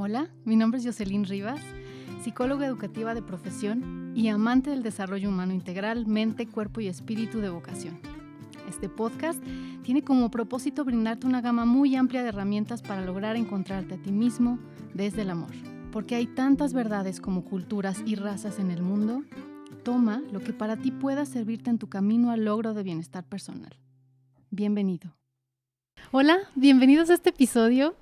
Hola, mi nombre es Jocelyn Rivas, psicóloga educativa de profesión y amante del desarrollo humano integral, mente, cuerpo y espíritu de vocación. Este podcast tiene como propósito brindarte una gama muy amplia de herramientas para lograr encontrarte a ti mismo desde el amor. Porque hay tantas verdades como culturas y razas en el mundo, toma lo que para ti pueda servirte en tu camino al logro de bienestar personal. Bienvenido. Hola, bienvenidos a este episodio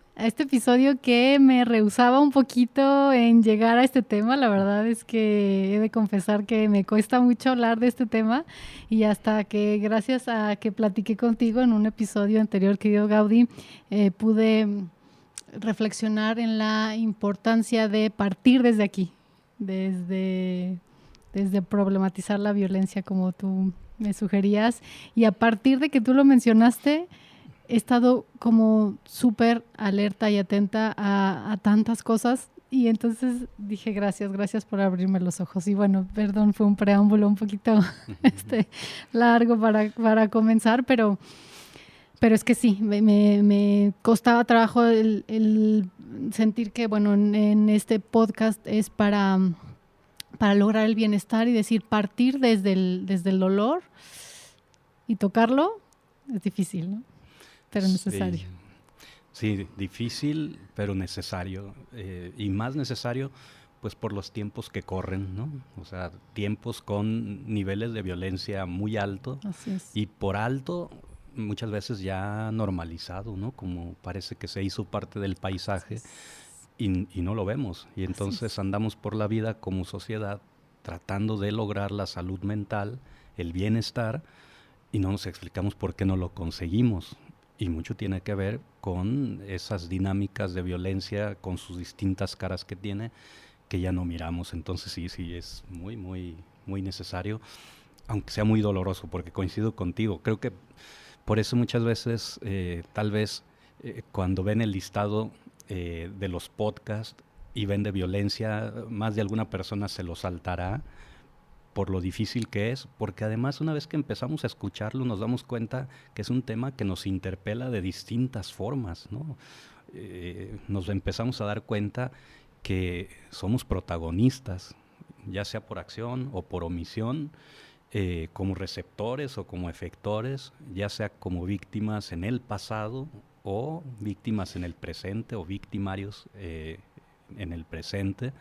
que me rehusaba un poquito en llegar a este tema. La verdad es que he de confesar que me cuesta mucho hablar de este tema y hasta que gracias a que platiqué contigo en un episodio anterior, querido Gaudí, pude reflexionar en la importancia de partir desde aquí, desde problematizar la violencia como tú me sugerías, y a partir de que tú lo mencionaste, he estado como súper alerta y atenta a tantas cosas, y entonces dije gracias por abrirme los ojos. Y bueno, perdón, fue un preámbulo un poquito largo para comenzar, pero es que sí, me costaba trabajo el sentir que, bueno, en este podcast es para lograr el bienestar y decir, partir desde el dolor y tocarlo es difícil, ¿no? Pero necesario. Sí, difícil, pero necesario. Y más necesario, pues por los tiempos que corren, ¿no? O sea, tiempos con niveles de violencia muy alto. Así es. Y por alto, muchas veces ya normalizado, ¿no? Como parece que se hizo parte del paisaje y no lo vemos. Y entonces andamos por la vida como sociedad tratando de lograr la salud mental, el bienestar, y no nos explicamos por qué no lo conseguimos. Y mucho tiene que ver con esas dinámicas de violencia, con sus distintas caras que tiene, que ya no miramos. Entonces sí, es muy, muy, muy necesario, aunque sea muy doloroso, porque coincido contigo. Creo que por eso muchas veces, tal vez, cuando ven el listado de los podcasts y ven de violencia, más de alguna persona se lo saltará, por lo difícil que es, porque además una vez que empezamos a escucharlo nos damos cuenta que es un tema que nos interpela de distintas formas, ¿no? Nos empezamos a dar cuenta que somos protagonistas, ya sea por acción o por omisión, como receptores o como efectores, ya sea como víctimas en el pasado o víctimas en el presente o victimarios en el presente.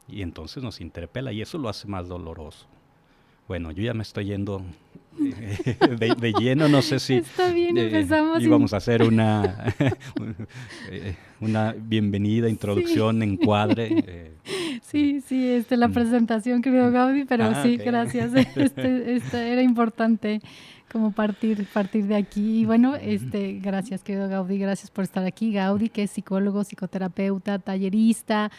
Y entonces nos interpela y eso lo hace más doloroso. Bueno, yo ya me estoy yendo de lleno, no sé si Está bien, empezamos íbamos a hacer una bienvenida, introducción, encuadre. Sí, la presentación, querido Gaudí, pero sí, okay. Gracias. Era importante como partir de aquí. Y bueno, gracias, querido Gaudí, gracias por estar aquí. Gaudí, que es psicólogo, psicoterapeuta, tallerista,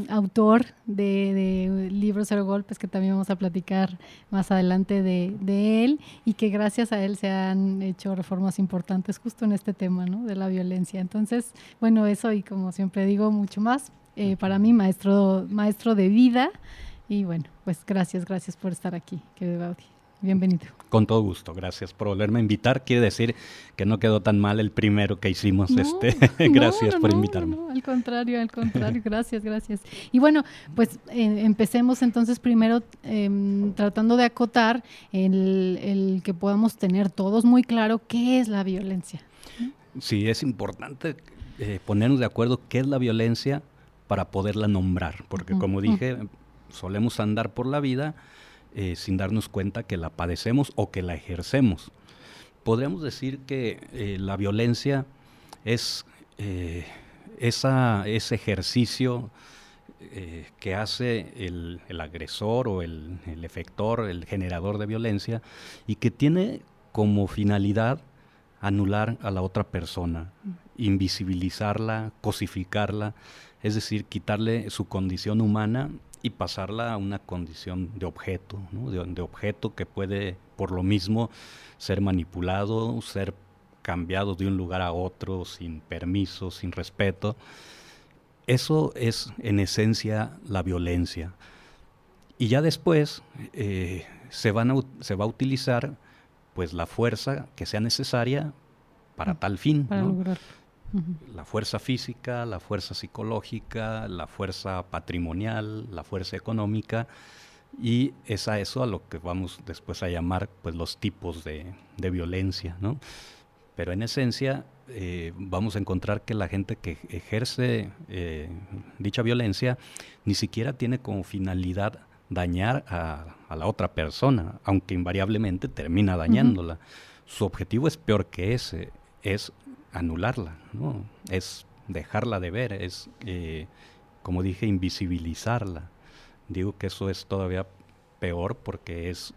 autor de Libro Cero Golpes, que también vamos a platicar más adelante de él, y que gracias a él se han hecho reformas importantes justo en este tema, ¿no? De la violencia. Entonces, bueno, eso, y como siempre digo, mucho más. Para mí, maestro de vida. Y bueno, pues gracias por estar aquí, querido Gaudí. Bienvenido. Con todo gusto, gracias por volverme a invitar. Quiere decir que no quedó tan mal el primero que hicimos. Gracias por invitarme. No, al contrario, gracias. Y bueno, pues empecemos entonces primero tratando de acotar el que podamos tener todos muy claro qué es la violencia. Sí, es importante ponernos de acuerdo qué es la violencia para poderla nombrar, porque como dije, solemos andar por la vida sin darnos cuenta que la padecemos o que la ejercemos. Podríamos decir que la violencia es ese ejercicio que hace el agresor o el efector, el generador de violencia, y que tiene como finalidad anular a la otra persona, invisibilizarla, cosificarla, es decir, quitarle su condición humana y pasarla a una condición de objeto, ¿no? de objeto que puede, por lo mismo, ser manipulado, ser cambiado de un lugar a otro sin permiso, sin respeto. Eso es, en esencia, la violencia. Y ya después se va a utilizar pues la fuerza que sea necesaria para tal fin, para ¿no? lograr. La fuerza física, la fuerza psicológica, la fuerza patrimonial, la fuerza económica, y es a eso a lo que vamos después a llamar pues los tipos de violencia, ¿no? Pero en esencia vamos a encontrar que la gente que ejerce dicha violencia ni siquiera tiene como finalidad dañar a la otra persona, aunque invariablemente termina dañándola. Su objetivo es peor que ese, es anularla, ¿no? Es dejarla de ver, es, como dije, invisibilizarla. Digo que eso es todavía peor porque es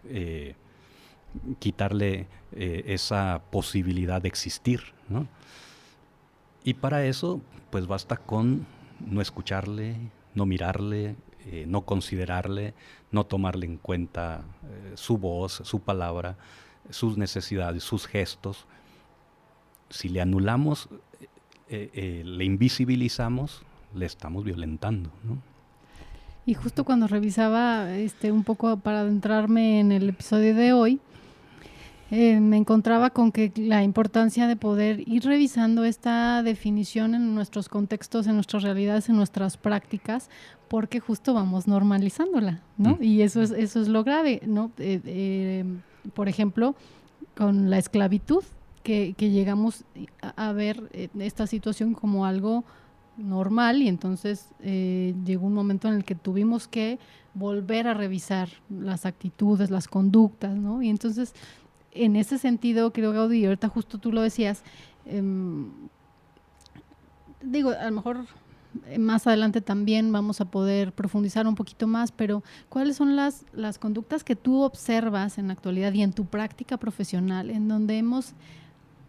quitarle esa posibilidad de existir, ¿no? Y para eso, pues basta con no escucharle, no mirarle, no considerarle, no tomarle en cuenta su voz, su palabra, sus necesidades, sus gestos. Si le anulamos, le invisibilizamos, le estamos violentando, ¿no? Y justo cuando revisaba un poco para adentrarme en el episodio de hoy, me encontraba con que la importancia de poder ir revisando esta definición en nuestros contextos, en nuestras realidades, en nuestras prácticas, porque justo vamos normalizándola, ¿no? Y eso es lo grave, ¿no? Por ejemplo, con la esclavitud, que llegamos a ver esta situación como algo normal, y entonces llegó un momento en el que tuvimos que volver a revisar las actitudes, las conductas, ¿no? Y entonces, en ese sentido, creo, Gaudí, ahorita justo tú lo decías, digo, a lo mejor más adelante también vamos a poder profundizar un poquito más, pero ¿cuáles son las conductas que tú observas en la actualidad y en tu práctica profesional en donde hemos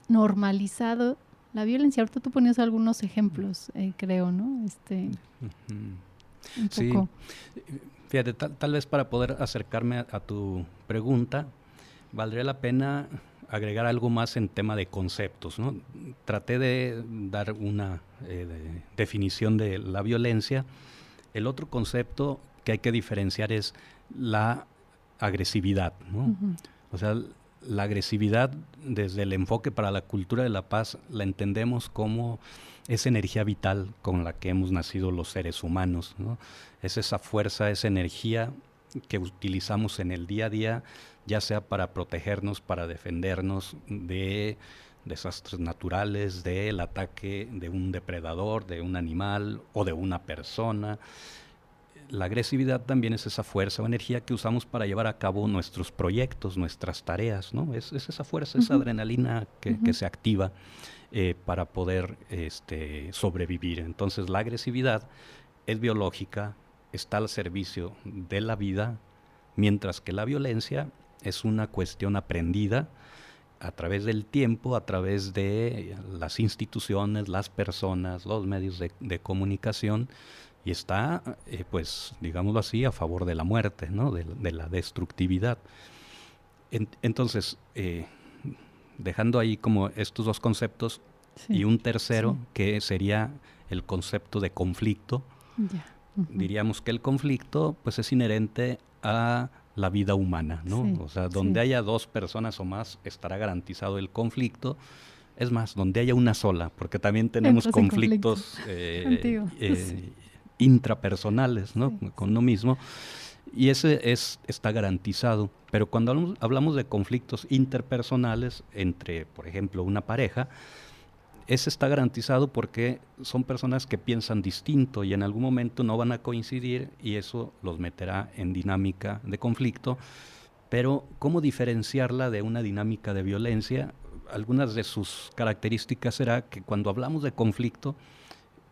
normalizado la violencia? Ahorita tú ponías algunos ejemplos, creo, ¿no? Un sí, poco. Fíjate, tal vez para poder acercarme a tu pregunta, valdría la pena agregar algo más en tema de conceptos, ¿no? Traté de dar una definición de la violencia. El otro concepto que hay que diferenciar es la agresividad, ¿no? O sea, la agresividad, desde el enfoque para la cultura de la paz, la entendemos como esa energía vital con la que hemos nacido los seres humanos, ¿no? Es esa fuerza, esa energía que utilizamos en el día a día, ya sea para protegernos, para defendernos de desastres naturales, del ataque de un depredador, de un animal o de una persona. La agresividad también es esa fuerza o energía que usamos para llevar a cabo nuestros proyectos, nuestras tareas, ¿no? Es esa fuerza, esa adrenalina que se activa para poder sobrevivir. Entonces, la agresividad es biológica, está al servicio de la vida, mientras que la violencia es una cuestión aprendida a través del tiempo, a través de las instituciones, las personas, los medios de comunicación, y está, pues, digámoslo así, a favor de la muerte, ¿no? De la destructividad. Entonces, dejando ahí como estos dos conceptos, sí, y un tercero, sí, que sería el concepto de conflicto. Ya. Diríamos que el conflicto, pues, es inherente a la vida humana, ¿no? Sí, o sea, donde sí, haya dos personas o más, estará garantizado el conflicto. Es más, donde haya una sola, porque también tenemos conflictos intrapersonales, ¿no? Sí, con uno mismo, y ese está garantizado. Pero cuando hablamos de conflictos interpersonales entre, por ejemplo, una pareja, ese está garantizado porque son personas que piensan distinto y en algún momento no van a coincidir, y eso los meterá en dinámica de conflicto. Pero ¿cómo diferenciarla de una dinámica de violencia? Algunas de sus características será que cuando hablamos de conflicto,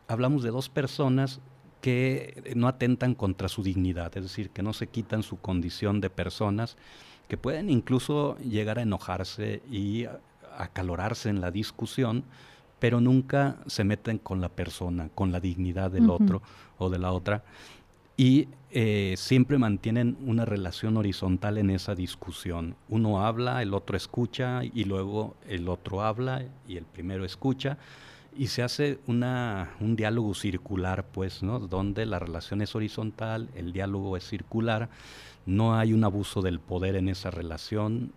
hablamos de dos personas que no atentan contra su dignidad, es decir, que no se quitan su condición de personas, que pueden incluso llegar a enojarse y acalorarse en la discusión, pero nunca se meten con la persona, con la dignidad del otro o de la otra, y siempre mantienen una relación horizontal en esa discusión. Uno habla, el otro escucha, y luego el otro habla y el primero escucha, y se hace un diálogo circular, pues, ¿no? Donde la relación es horizontal, el diálogo es circular, no hay un abuso del poder en esa relación,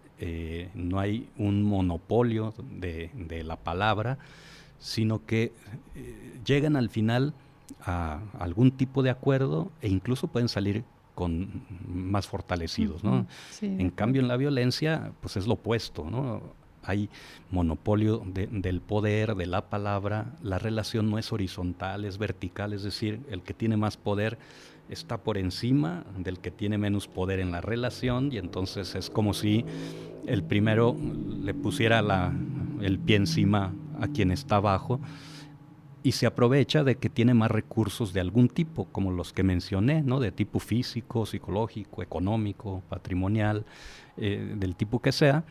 no hay un monopolio de la palabra, sino que llegan al final a algún tipo de acuerdo e incluso pueden salir con más fortalecidos, ¿no? Sí, en cambio, en la violencia, pues es lo opuesto, ¿no? Hay monopolio del poder, de la palabra, la relación no es horizontal, es vertical, es decir, el que tiene más poder está por encima del que tiene menos poder en la relación, y entonces es como si el primero le pusiera el pie encima a quien está abajo, y se aprovecha de que tiene más recursos de algún tipo, como los que mencioné, ¿no? De tipo físico, psicológico, económico, patrimonial, del tipo que sea,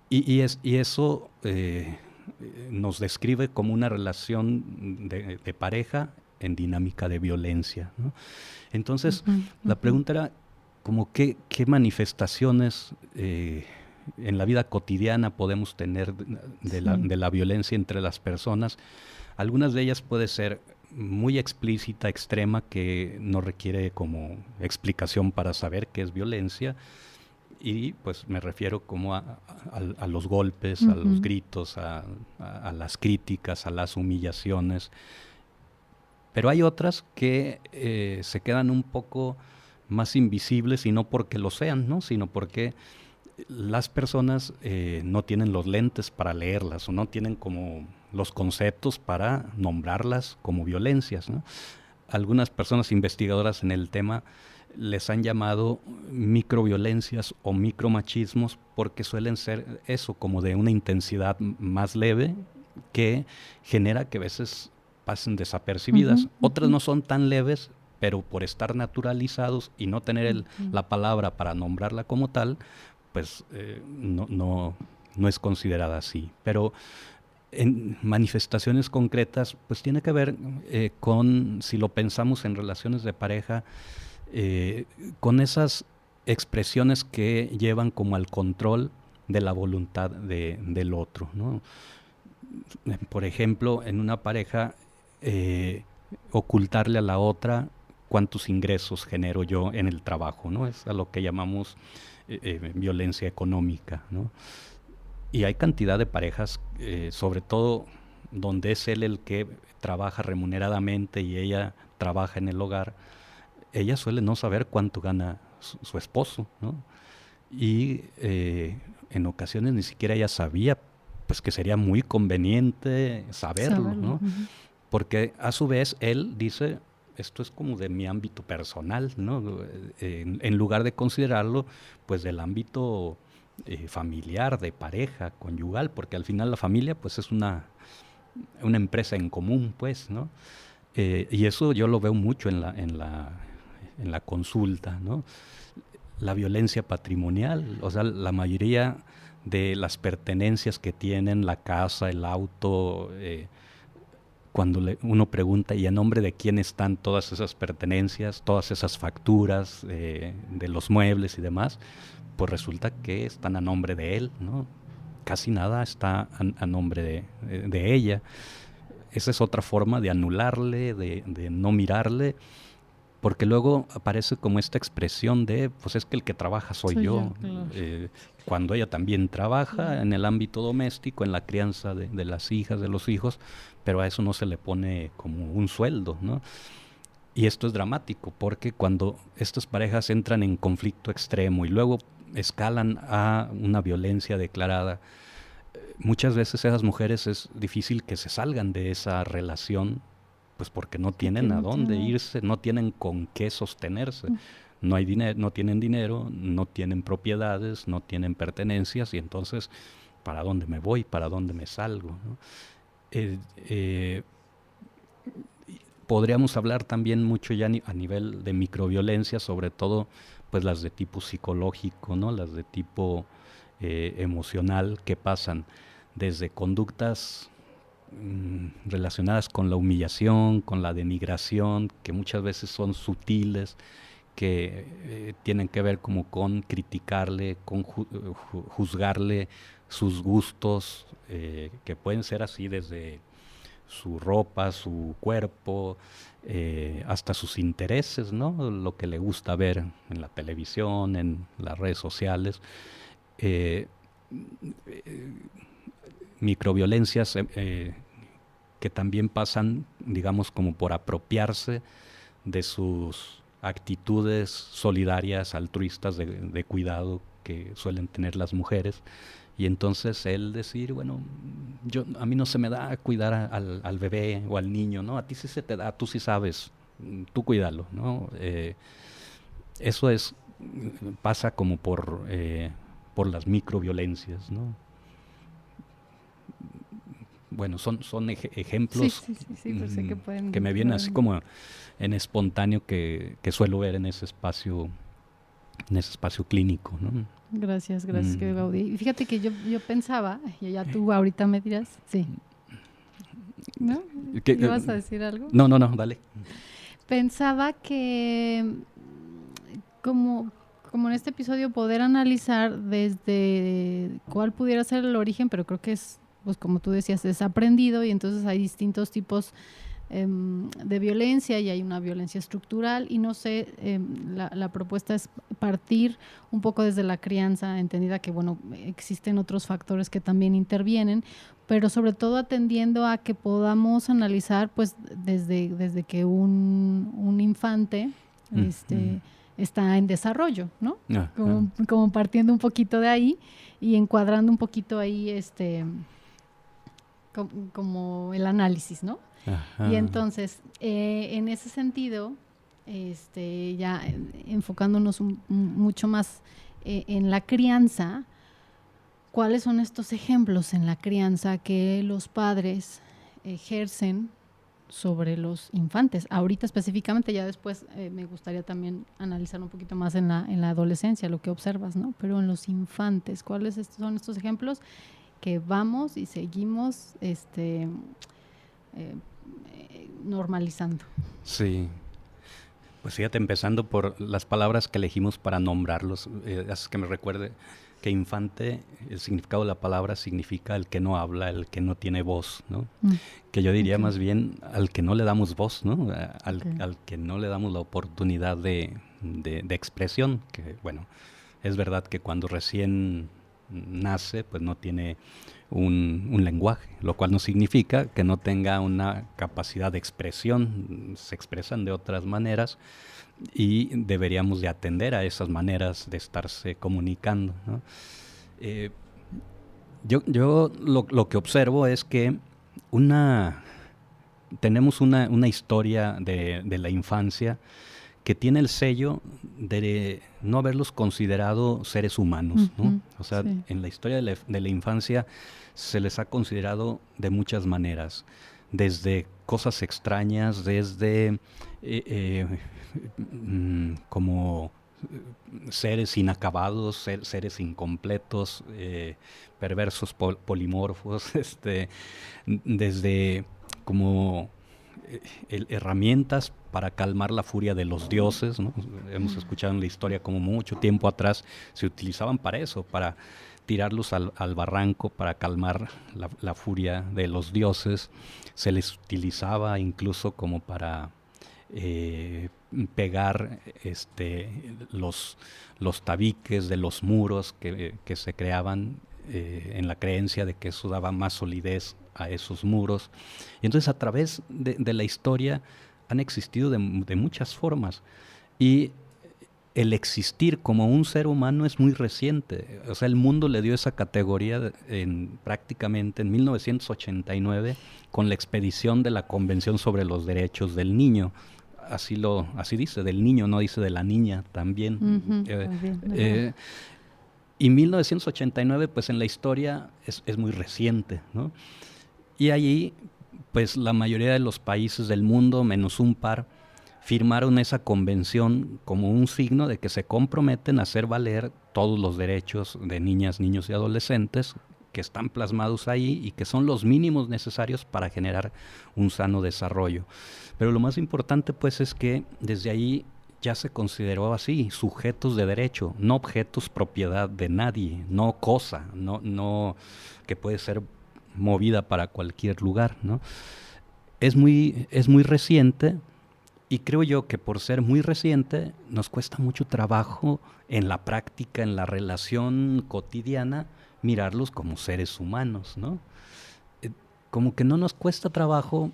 y eso nos describe como una relación de pareja en dinámica de violencia, ¿no? Entonces, la pregunta era como qué manifestaciones en la vida cotidiana podemos tener de la violencia entre las personas. Algunas de ellas puede ser muy explícita, extrema, que no requiere como explicación para saber qué es violencia, y pues me refiero como a los golpes, a los gritos, a las críticas, a las humillaciones. Pero hay otras que se quedan un poco más invisibles, y no porque lo sean, ¿no? Sino porque las personas no tienen los lentes para leerlas, o no tienen como los conceptos para nombrarlas como violencias, ¿no? Algunas personas investigadoras en el tema les han llamado microviolencias o micromachismos, porque suelen ser eso, como de una intensidad más leve, que genera que a veces pasen desapercibidas. Otras no son tan leves, pero por estar naturalizados y no tener la palabra para nombrarla como tal, pues no es considerada así. Pero en manifestaciones concretas, pues tiene que ver con, si lo pensamos en relaciones de pareja, con esas expresiones que llevan como al control de la voluntad del otro, ¿no? Por ejemplo, en una pareja, ocultarle a la otra cuántos ingresos genero yo en el trabajo, ¿no? Es a lo que llamamos violencia económica, ¿no? Y hay cantidad de parejas, sobre todo donde es él el que trabaja remuneradamente y ella trabaja en el hogar. Ella suele no saber cuánto gana su esposo, ¿no? Y en ocasiones ni siquiera ella sabía, pues, que sería muy conveniente saberlo, ¿no? Porque a su vez él dice, esto es como de mi ámbito personal, ¿no? En lugar de considerarlo, pues, del ámbito familiar, de pareja, conyugal, porque al final la familia, pues, es una empresa en común, pues, ¿no? Y eso yo lo veo mucho en la consulta, ¿no? La violencia patrimonial, o sea, la mayoría de las pertenencias que tienen, la casa, el auto, cuando uno pregunta, ¿y a nombre de quién están todas esas pertenencias, todas esas facturas de los muebles y demás? Pues resulta que están a nombre de él, ¿no? Casi nada está a nombre de ella. Esa es otra forma de anularle, de no mirarle, porque luego aparece como esta expresión de, pues es que el que trabaja soy yo. Claro. Cuando ella también trabaja en el ámbito doméstico, en la crianza de las hijas, de los hijos, pero a eso no se le pone como un sueldo, ¿no? Y esto es dramático, porque cuando estas parejas entran en conflicto extremo y luego escalan a una violencia declarada, muchas veces esas mujeres es difícil que se salgan de esa relación, pues porque no tienen a dónde irse, no tienen con qué sostenerse. No hay dinero, no tienen dinero, no tienen propiedades, no tienen pertenencias, y entonces, ¿para dónde me voy? ¿Para dónde me salgo? ¿No? Podríamos hablar también mucho ya a nivel de microviolencia, sobre todo pues las de tipo psicológico, ¿no? Las de tipo emocional, que pasan desde conductas relacionadas con la humillación, con la denigración, que muchas veces son sutiles, que tienen que ver como con criticarle, con juzgarle sus gustos, que pueden ser así desde su ropa, su cuerpo, hasta sus intereses, ¿no? Lo que le gusta ver en la televisión, en las redes sociales. Microviolencias que también pasan, digamos, como por apropiarse de sus actitudes solidarias, altruistas, de cuidado que suelen tener las mujeres. Y entonces él decir, bueno, a mí no se me da cuidar al bebé o al niño, ¿no? A ti sí se te da, tú sí sabes, tú cuídalo, ¿no? Eso pasa como por las microviolencias, ¿no? Bueno, son ejemplos sí, pues sé que pueden, que me vienen así como en espontáneo que suelo ver en ese espacio clínico, ¿no? Gracias, querido Gaudí. Y fíjate que yo pensaba, y ya tú ahorita me dirás, sí. ¿No? ¿Ibas a decir algo? No, dale. Pensaba que como en este episodio poder analizar desde cuál pudiera ser el origen, pero creo que es, pues como tú decías, es aprendido y entonces hay distintos tipos de violencia y hay una violencia estructural y no sé, la propuesta es partir un poco desde la crianza, entendida que bueno, existen otros factores que también intervienen, pero sobre todo atendiendo a que podamos analizar pues desde que un infante está en desarrollo, ¿no? Como partiendo un poquito de ahí y encuadrando un poquito ahí como el análisis, ¿no? Ajá. Y entonces, en ese sentido, ya enfocándonos mucho más en la crianza, ¿cuáles son estos ejemplos en la crianza que los padres ejercen sobre los infantes? Ahorita específicamente, ya después me gustaría también analizar un poquito más en la adolescencia, lo que observas, ¿no? Pero en los infantes, ¿cuáles son estos ejemplos que vamos y seguimos normalizando? Sí, pues fíjate, empezando por las palabras que elegimos para nombrarlos, hace que me recuerde que infante, el significado de la palabra significa el que no habla, el que no tiene voz, ¿no? Que yo diría más bien al que no le damos voz, ¿no? Al que no le damos la oportunidad de expresión, que bueno, es verdad que cuando recién nace, pues no tiene un lenguaje, lo cual no significa que no tenga una capacidad de expresión, se expresan de otras maneras y deberíamos de atender a esas maneras de estarse comunicando, ¿no? Yo lo que observo es que tenemos una historia de la infancia que tiene el sello de no haberlos considerado seres humanos, ¿no? O sea, sí. En la historia de la infancia se les ha considerado de muchas maneras, desde cosas extrañas, desde como seres inacabados, seres incompletos, perversos, polimorfos, desde como herramientas para calmar la furia de los dioses, ¿no? Hemos escuchado en la historia como mucho tiempo atrás se utilizaban para eso, para tirarlos al barranco, para calmar la furia de los dioses. Se les utilizaba incluso como para pegar los tabiques de los muros que se creaban en la creencia de que eso daba más solidez a esos muros. Y entonces a través de la historia han existido de muchas formas y el existir como un ser humano es muy reciente. O sea, el mundo le dio esa categoría prácticamente en 1989 con la expedición de la Convención sobre los Derechos del Niño. Así dice, del niño, no dice de la niña también. Y 1989, pues en la historia es muy reciente, ¿no? Y allí, pues la mayoría de los países del mundo, menos un par, firmaron esa convención como un signo de que se comprometen a hacer valer todos los derechos de niñas, niños y adolescentes que están plasmados ahí y que son los mínimos necesarios para generar un sano desarrollo. Pero lo más importante, pues, es que desde ahí ya se consideró así, sujetos de derecho, no objetos propiedad de nadie, no cosa, no que puede ser movida para cualquier lugar, ¿no? Es muy reciente y creo yo que por ser muy reciente nos cuesta mucho trabajo en la práctica, en la relación cotidiana, mirarlos como seres humanos, ¿no? como que no nos cuesta trabajo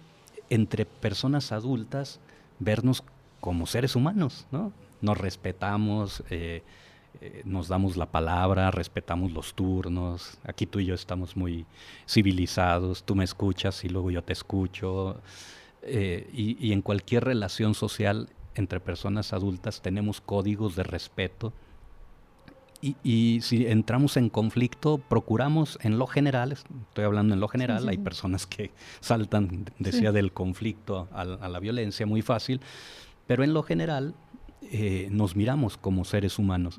entre personas adultas vernos como seres humanos, ¿no? Nos respetamos, nos damos la palabra, respetamos los turnos. Aquí tú y yo estamos muy civilizados, tú me escuchas y luego yo te escucho. Y en cualquier relación social entre personas adultas tenemos códigos de respeto. Y si entramos en conflicto, procuramos en lo general, estoy hablando en lo general, hay personas que saltan, decía, del conflicto a la violencia muy fácil, pero en lo general nos miramos como seres humanos.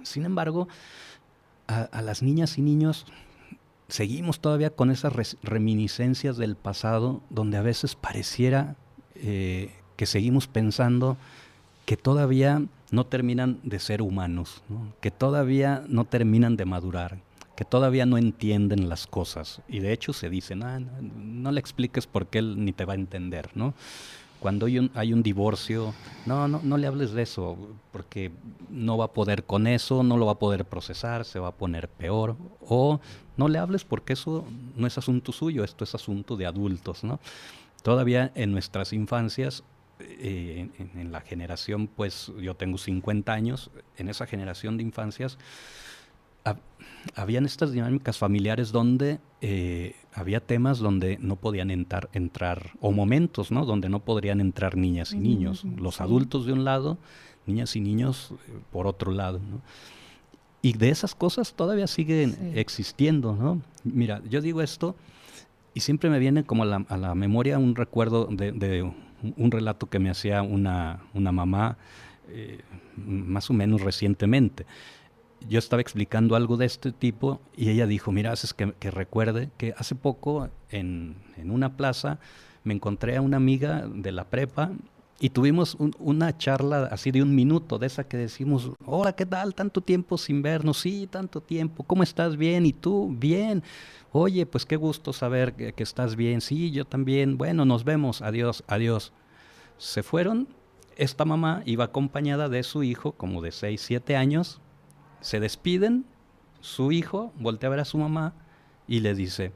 Sin embargo, a las niñas y niños seguimos todavía con esas reminiscencias del pasado, donde a veces pareciera que seguimos pensando que todavía no terminan de ser humanos, ¿no? Que todavía no terminan de madurar, que todavía no entienden las cosas. Y de hecho se dicen, no le expliques porque él ni te va a entender, ¿no? Cuando hay un divorcio, no le hables de eso, porque no va a poder con eso, no lo va a poder procesar, se va a poner peor. O no le hables porque eso no es asunto suyo, esto es asunto de adultos, ¿no? Todavía en nuestras infancias, en la generación, pues yo tengo 50 años, en esa generación de infancias habían estas dinámicas familiares donde había temas donde no podían entrar, o momentos, ¿no?, donde no podrían entrar niñas y niños, los adultos de un lado, niñas y niños por otro lado, ¿no? Y de esas cosas todavía siguen existiendo, ¿no? Mira, yo digo esto y siempre me viene como a la memoria un recuerdo de un relato que me hacía una mamá más o menos recientemente. Yo estaba explicando algo de este tipo y ella dijo, mira, haces que recuerde que hace poco en una plaza me encontré a una amiga de la prepa y tuvimos una charla así de 1 minuto, de esa que decimos, hola, ¿qué tal? Tanto tiempo sin vernos. Sí, tanto tiempo. ¿Cómo estás? Bien. ¿Y tú? Bien. Oye, pues qué gusto saber que estás bien. Sí, yo también. Bueno, nos vemos. Adiós, adiós. Se fueron. Esta mamá iba acompañada de su hijo, como de 6, 7 años. Se despiden. Su hijo voltea a ver a su mamá y le dice,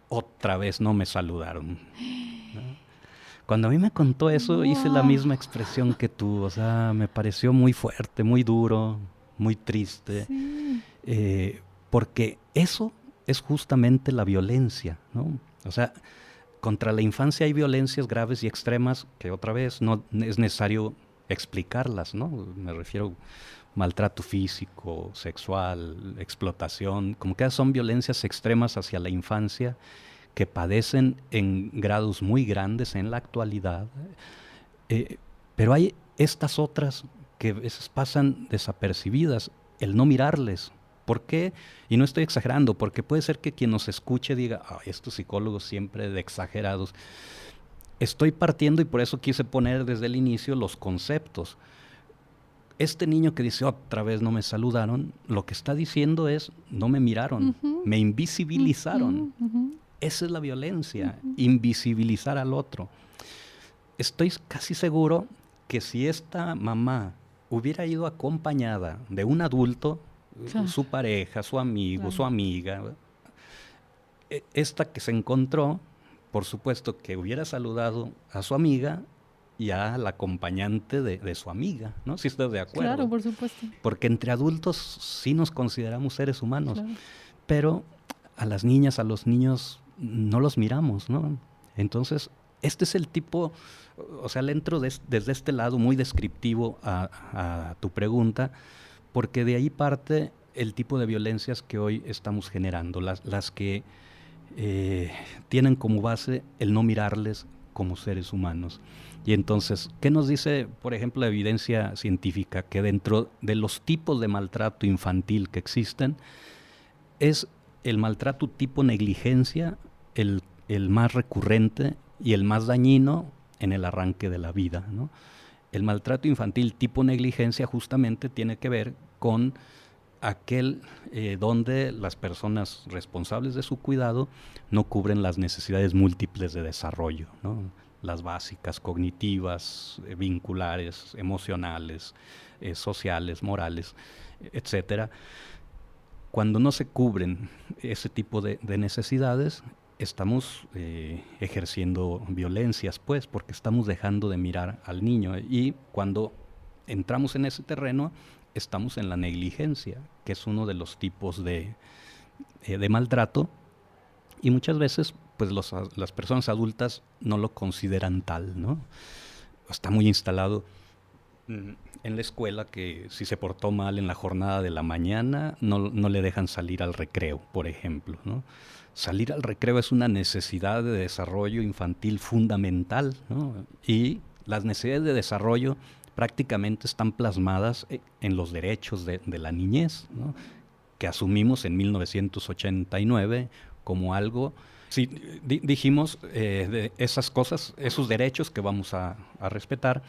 otra vez no me saludaron, ¿no? Cuando a mí me contó eso, hice la misma expresión que tú. O sea, me pareció muy fuerte, muy duro, muy triste. Porque eso es justamente la violencia, ¿no? O sea, contra la infancia hay violencias graves y extremas que otra vez no es necesario explicarlas, ¿no? Me refiero a maltrato físico, sexual, explotación, como que son violencias extremas hacia la infancia que padecen en grados muy grandes en la actualidad. Pero hay estas otras que a veces pasan desapercibidas, el no mirarles. ¿Por qué? Y no estoy exagerando, porque puede ser que quien nos escuche diga, estos psicólogos siempre de exagerados. Estoy partiendo y por eso quise poner desde el inicio los conceptos. Este niño que dice, otra vez no me saludaron, lo que está diciendo es, no me miraron, me invisibilizaron. Esa es la violencia, invisibilizar al otro. Estoy casi seguro que si esta mamá hubiera ido acompañada de un adulto, su pareja, su amigo, su amiga, esta que se encontró, por supuesto que hubiera saludado a su amiga y a la acompañante de su amiga, ¿no? Si estás de acuerdo. Claro, por supuesto. Porque entre adultos sí nos consideramos seres humanos, pero a las niñas, a los niños no los miramos, ¿no? Entonces, este es el tipo, o sea, le entro desde este lado muy descriptivo a tu pregunta, porque de ahí parte el tipo de violencias que hoy estamos generando, las que tienen como base el no mirarles como seres humanos. Y entonces, ¿qué nos dice, por ejemplo, la evidencia científica? Que dentro de los tipos de maltrato infantil que existen, es el maltrato tipo negligencia el más recurrente y el más dañino en el arranque de la vida, ¿no? El maltrato infantil tipo negligencia justamente tiene que ver con aquel donde las personas responsables de su cuidado no cubren las necesidades múltiples de desarrollo, ¿no? Las básicas, cognitivas, vinculares, emocionales, sociales, morales, etcétera. Cuando no se cubren ese tipo de necesidades, estamos ejerciendo violencias, pues, porque estamos dejando de mirar al niño. Y cuando entramos en ese terreno, estamos en la negligencia, que es uno de los tipos de maltrato, y muchas veces pues las personas adultas no lo consideran tal, ¿no? Está muy instalado en la escuela que si se portó mal en la jornada de la mañana, no le dejan salir al recreo, por ejemplo, ¿no? Salir al recreo es una necesidad de desarrollo infantil fundamental, ¿no? Y las necesidades de desarrollo prácticamente están plasmadas en los derechos de la niñez, ¿no? Que asumimos en 1989 como algo, sí, dijimos de esas cosas, esos derechos que vamos a respetar,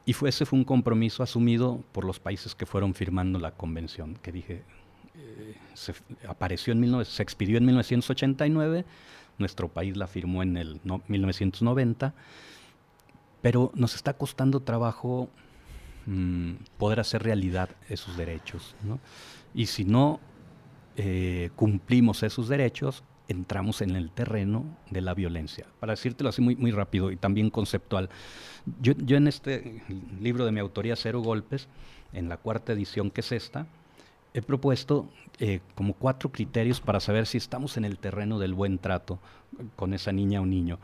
y ese fue un compromiso asumido por los países que fueron firmando la convención, que dije, se expidió en 1989, nuestro país la firmó en el 1990, pero nos está costando trabajo poder hacer realidad esos derechos, ¿no? Y si no cumplimos esos derechos, entramos en el terreno de la violencia. Para decírtelo así muy, muy rápido y también conceptual, yo en este libro de mi autoría, Cero Golpes, en la 4ª edición, que es esta, he propuesto como 4 criterios para saber si estamos en el terreno del buen trato con esa niña o niño.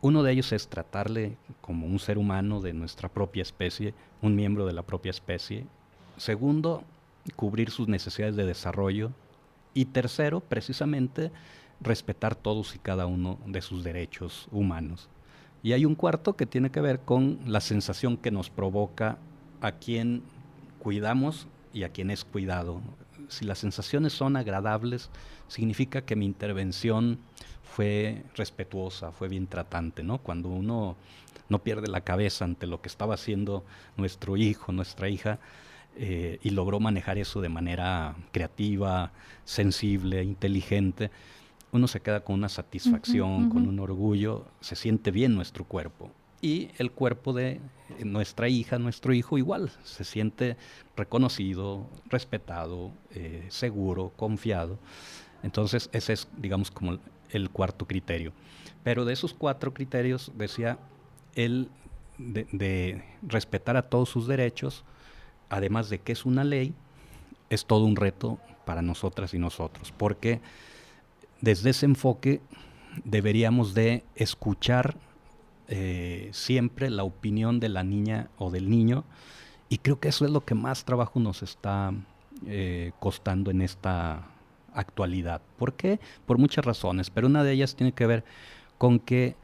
Uno de ellos es tratarle como un ser humano de nuestra propia especie, un miembro de la propia especie. Segundo, cubrir sus necesidades de desarrollo. Y tercero, precisamente, respetar todos y cada uno de sus derechos humanos. Y hay un cuarto que tiene que ver con la sensación que nos provoca a quien cuidamos y a quien es cuidado. Si las sensaciones son agradables, significa que mi intervención fue respetuosa, fue bien tratante, ¿no? Cuando uno no pierde la cabeza ante lo que estaba haciendo nuestro hijo, nuestra hija, y logró manejar eso de manera creativa, sensible, inteligente, uno se queda con una satisfacción, con un orgullo, se siente bien nuestro cuerpo. Y el cuerpo de nuestra hija, nuestro hijo, igual, se siente reconocido, respetado, seguro, confiado. Entonces, ese es, digamos, como el 4º criterio. Pero de esos 4 criterios, decía, el de respetar a todos sus derechos, además de que es una ley, es todo un reto para nosotras y nosotros, porque desde ese enfoque deberíamos de escuchar siempre la opinión de la niña o del niño, y creo que eso es lo que más trabajo nos está costando en esta actualidad. ¿Por qué? Por muchas razones, pero una de ellas tiene que ver con que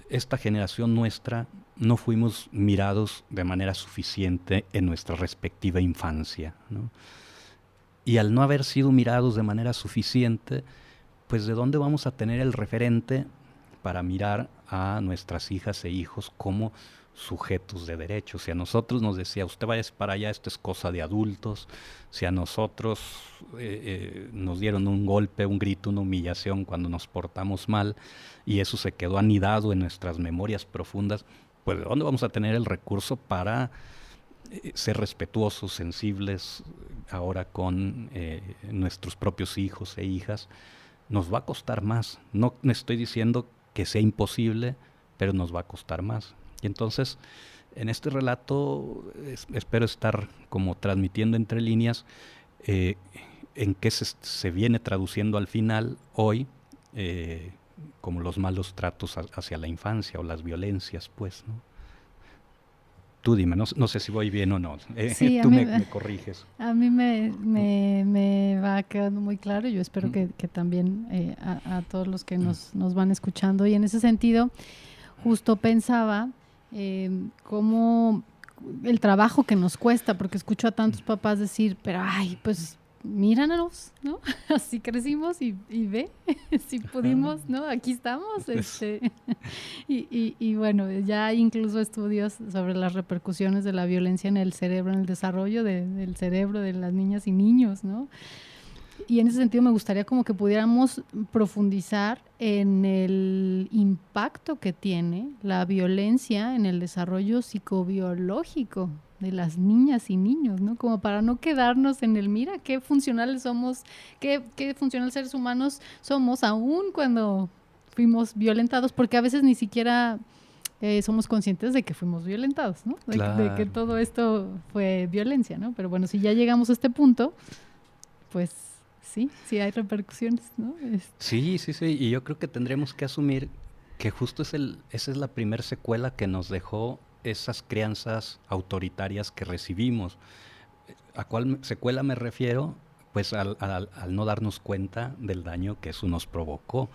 esta generación nuestra no fuimos mirados de manera suficiente en nuestra respectiva infancia, ¿no? Y al no haber sido mirados de manera suficiente, pues ¿de dónde vamos a tener el referente para mirar a nuestras hijas e hijos como sujetos de derechos? Si a nosotros nos decía, usted vaya para allá, esto es cosa de adultos. Si a nosotros nos dieron un golpe, un grito, una humillación cuando nos portamos mal, y eso se quedó anidado en nuestras memorias profundas, pues ¿de dónde vamos a tener el recurso para ser respetuosos, sensibles ahora con nuestros propios hijos e hijas? Nos va a costar más. No estoy diciendo que sea imposible, pero nos va a costar más. Y entonces, en este relato espero estar como transmitiendo entre líneas en qué se viene traduciendo al final hoy como los malos tratos hacia la infancia o las violencias, pues, ¿no? Tú dime, no sé si voy bien o no. Sí, tú me corriges. A mí me va quedando muy claro. Yo espero que también a todos los que nos van escuchando. Y en ese sentido, justo pensaba cómo el trabajo que nos cuesta, porque escucho a tantos papás decir, pero ay, pues míranos, ¿no? Así crecimos y ve, si pudimos, ¿no? Aquí estamos. Y bueno, ya hay incluso estudios sobre las repercusiones de la violencia en el cerebro, en el desarrollo del cerebro de las niñas y niños, ¿no? Y en ese sentido me gustaría como que pudiéramos profundizar en el impacto que tiene la violencia en el desarrollo psicobiológico de las niñas y niños, ¿no? Como para no quedarnos en el, mira, qué funcionales somos, qué funcionales seres humanos somos, aún cuando fuimos violentados, porque a veces ni siquiera somos conscientes de que fuimos violentados, ¿no? De que todo esto fue violencia, ¿no? Pero bueno, si ya llegamos a este punto, pues sí hay repercusiones, ¿no? Sí, y yo creo que tendremos que asumir que justo esa es la primer secuela que nos dejó esas crianzas autoritarias que recibimos. ¿A cuál secuela me refiero? Pues al no darnos cuenta del daño que eso nos provocó,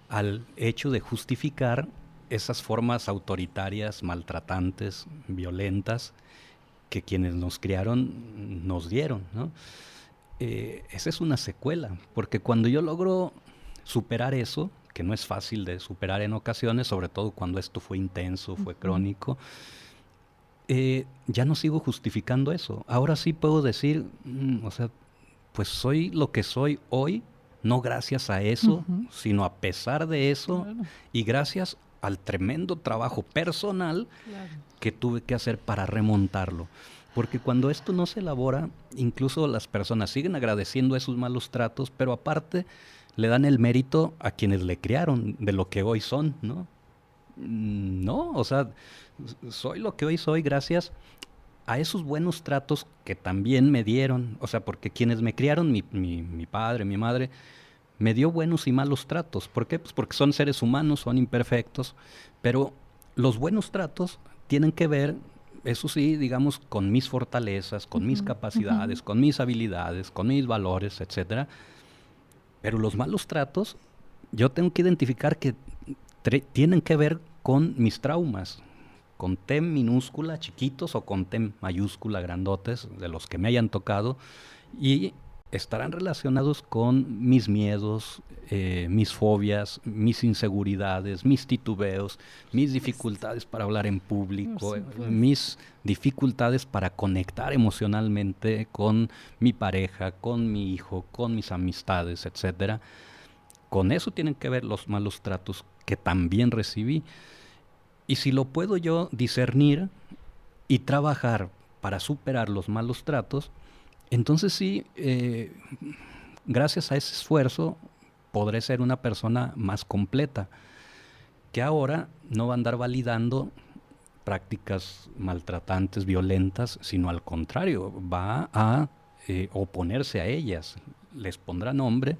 al hecho de justificar esas formas autoritarias, maltratantes, violentas, que quienes nos criaron nos dieron, ¿no? Esa es una secuela, porque cuando yo logro superar eso, que no es fácil de superar en ocasiones, sobre todo cuando esto fue intenso, fue crónico, ya no sigo justificando eso. Ahora sí puedo decir, o sea, pues soy lo que soy hoy, no gracias a eso, sino a pesar de eso, claro, y gracias al tremendo trabajo personal, claro, que tuve que hacer para remontarlo. Porque cuando esto no se elabora, incluso las personas siguen agradeciendo esos malos tratos, pero aparte le dan el mérito a quienes le criaron de lo que hoy son, ¿no? No, o sea, soy lo que hoy soy gracias a esos buenos tratos que también me dieron. O sea, porque quienes me criaron, mi padre, mi madre, me dio buenos y malos tratos. ¿Por qué? Pues porque son seres humanos, son imperfectos, pero los buenos tratos tienen que ver, eso sí, digamos, con mis fortalezas, con mis capacidades, con mis habilidades, con mis valores, etcétera. Pero los malos tratos, yo tengo que identificar que tienen que ver con mis traumas, con T minúscula, chiquitos, o con T mayúscula, grandotes, de los que me hayan tocado, y estarán relacionados con mis miedos, mis fobias, mis inseguridades, mis titubeos, mis dificultades para hablar en público, mis dificultades para conectar emocionalmente con mi pareja, con mi hijo, con mis amistades, etcétera. Con eso tienen que ver los malos tratos que también recibí. Y si lo puedo yo discernir y trabajar para superar los malos tratos, entonces sí, gracias a ese esfuerzo podré ser una persona más completa, que ahora no va a andar validando prácticas maltratantes, violentas, sino al contrario, va a oponerse a ellas, les pondrá nombre,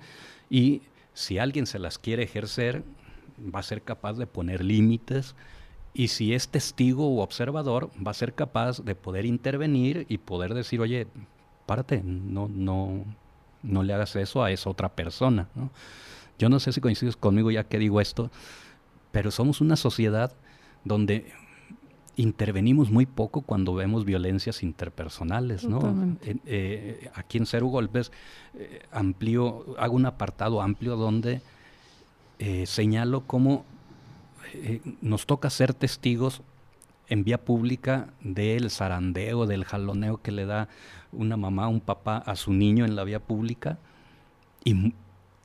y si alguien se las quiere ejercer, va a ser capaz de poner límites, y si es testigo u observador, va a ser capaz de poder intervenir y poder decir, oye, párate, no le hagas eso a esa otra persona, ¿no? Yo no sé si coincides conmigo ya que digo esto, pero somos una sociedad donde intervenimos muy poco cuando vemos violencias interpersonales, ¿no? Aquí en Cero Golpes hago un apartado amplio donde señalo cómo nos toca ser testigos en vía pública del zarandeo, del jaloneo que le da una mamá, un papá a su niño en la vía pública,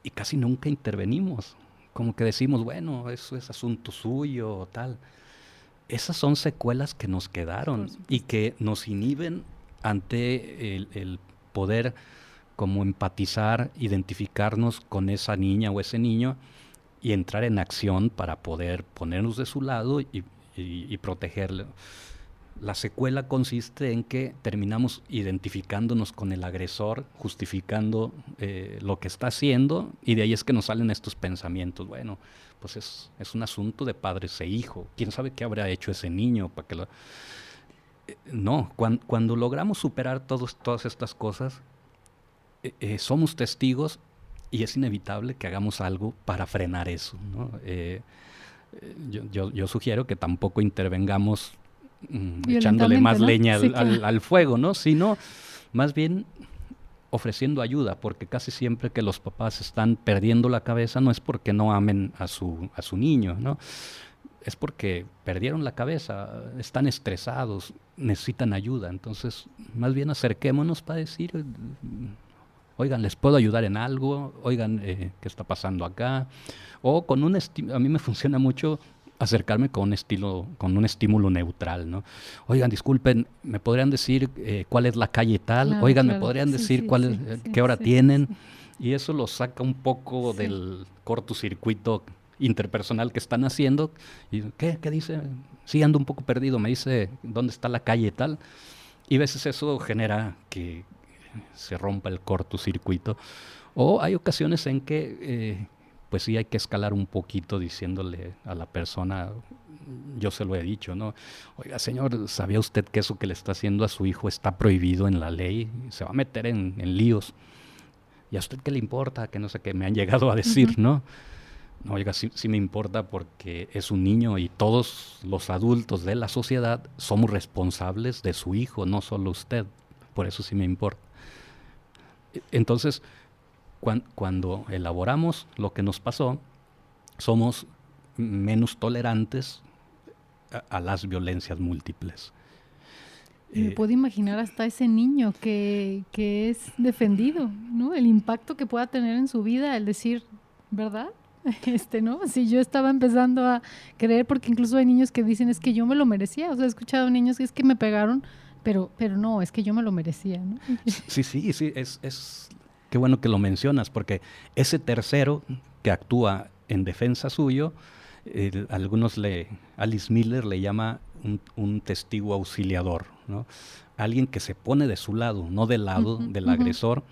y casi nunca intervenimos. Como que decimos, bueno, eso es asunto suyo o tal. Esas son secuelas que nos quedaron y que nos inhiben ante el poder como empatizar, identificarnos con esa niña o ese niño y entrar en acción para poder ponernos de su lado y protegerle. La secuela consiste en que terminamos identificándonos con el agresor, justificando lo que está haciendo, y de ahí es que nos salen estos pensamientos. Bueno, pues es un asunto de padres e hijos. ¿Quién sabe qué habrá hecho ese niño? Para que No, cuando logramos superar todas estas cosas, somos testigos y es inevitable que hagamos algo para frenar eso, ¿no? Yo sugiero que tampoco intervengamos echándole más leña al fuego, ¿no? Sino más bien ofreciendo ayuda, porque casi siempre que los papás están perdiendo la cabeza no es porque no amen a su niño, ¿no? Es porque perdieron la cabeza, están estresados, necesitan ayuda. Entonces, más bien acerquémonos para decir, oigan, ¿les puedo ayudar en algo? Oigan, ¿qué está pasando acá? O con a mí me funciona mucho acercarme con un estímulo neutral, ¿no? Oigan, disculpen, ¿me podrían decir cuál es la calle tal? Claro, Oigan, ¿me claro. podrían Sí, decir sí, cuál sí, es, sí, qué hora sí, tienen? sí. Y eso los saca un poco Sí. del cortocircuito interpersonal que están haciendo. Y, ¿qué dice? Sí, ando un poco perdido, me dice dónde está la calle tal. Y a veces eso genera que se rompa el cortocircuito. O hay ocasiones en que pues sí hay que escalar un poquito diciéndole a la persona, yo se lo he dicho, ¿no? Oiga, señor, ¿sabía usted que eso que le está haciendo a su hijo está prohibido en la ley? Se va a meter en líos. ¿Y a usted qué le importa? Que no sé qué me han llegado a decir, ¿no? No, oiga, sí me importa porque es un niño y todos los adultos de la sociedad somos responsables de su hijo, no solo usted. Por eso sí me importa. Entonces, cuando elaboramos lo que nos pasó, somos menos tolerantes a las violencias múltiples. Me puedo imaginar hasta ese niño que es defendido, ¿no? El impacto que pueda tener en su vida, el decir, ¿verdad? ¿No? Si yo estaba empezando a creer, porque incluso hay niños que dicen, es que yo me lo merecía. O sea, he escuchado niños que es que me pegaron, pero no, es que yo me lo merecía, ¿no? Sí, es qué bueno que lo mencionas, porque ese tercero que actúa en defensa suyo, Alice Miller le llama un testigo auxiliador, ¿no? Alguien que se pone de su lado, no del lado del agresor,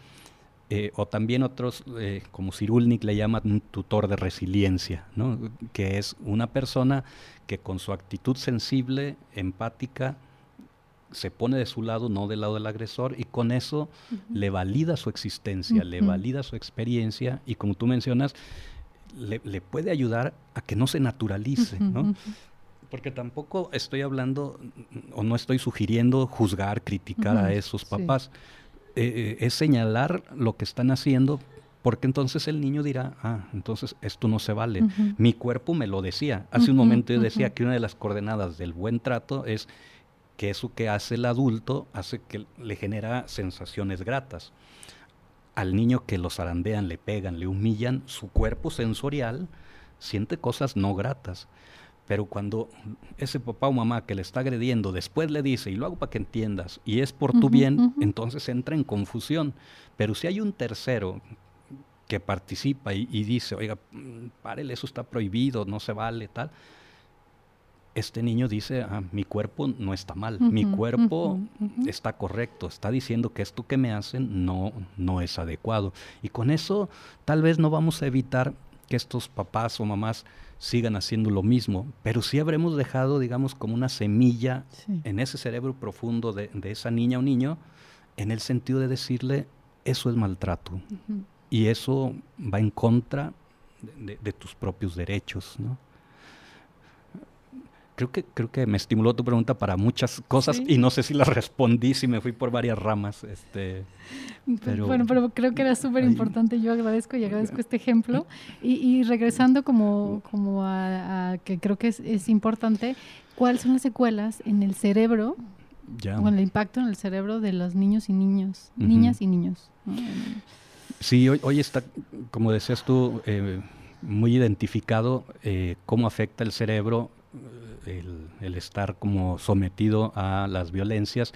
o también otros, como Cyrulnik le llama un tutor de resiliencia, ¿no? Que es una persona que con su actitud sensible, empática, se pone de su lado, no del lado del agresor, y con eso le valida su existencia, le valida su experiencia, y como tú mencionas, le puede ayudar a que no se naturalice, ¿no? Porque tampoco estoy hablando o no estoy sugiriendo juzgar, criticar a esos papás. Es señalar lo que están haciendo, porque entonces el niño dirá, entonces esto no se vale. Mi cuerpo me lo decía. Hace un momento yo decía que una de las coordenadas del buen trato es que eso que hace el adulto hace que le genera sensaciones gratas. Al niño que lo zarandean, le pegan, le humillan, su cuerpo sensorial siente cosas no gratas. Pero cuando ese papá o mamá que le está agrediendo después le dice, y lo hago para que entiendas, y es por tu bien, entonces entra en confusión. Pero si hay un tercero que participa y dice, oiga, párele, eso está prohibido, no se vale, tal, este niño dice, mi cuerpo no está mal, mi cuerpo está correcto, está diciendo que esto que me hacen no es adecuado. Y con eso tal vez no vamos a evitar que estos papás o mamás sigan haciendo lo mismo, pero sí habremos dejado, digamos, como una semilla en ese cerebro profundo de esa niña o niño, en el sentido de decirle, eso es maltrato, y eso va en contra de tus propios derechos, ¿no? Creo que me estimuló tu pregunta para muchas cosas y no sé si las respondí, si me fui por varias ramas. Pero creo que era súper importante. Yo agradezco este ejemplo. Y regresando como a que creo que es importante, ¿cuáles son las secuelas en el cerebro o el impacto en el cerebro de los niños y niñas y niños? Sí, hoy está, como decías tú, muy identificado cómo afecta el cerebro el estar como sometido a las violencias,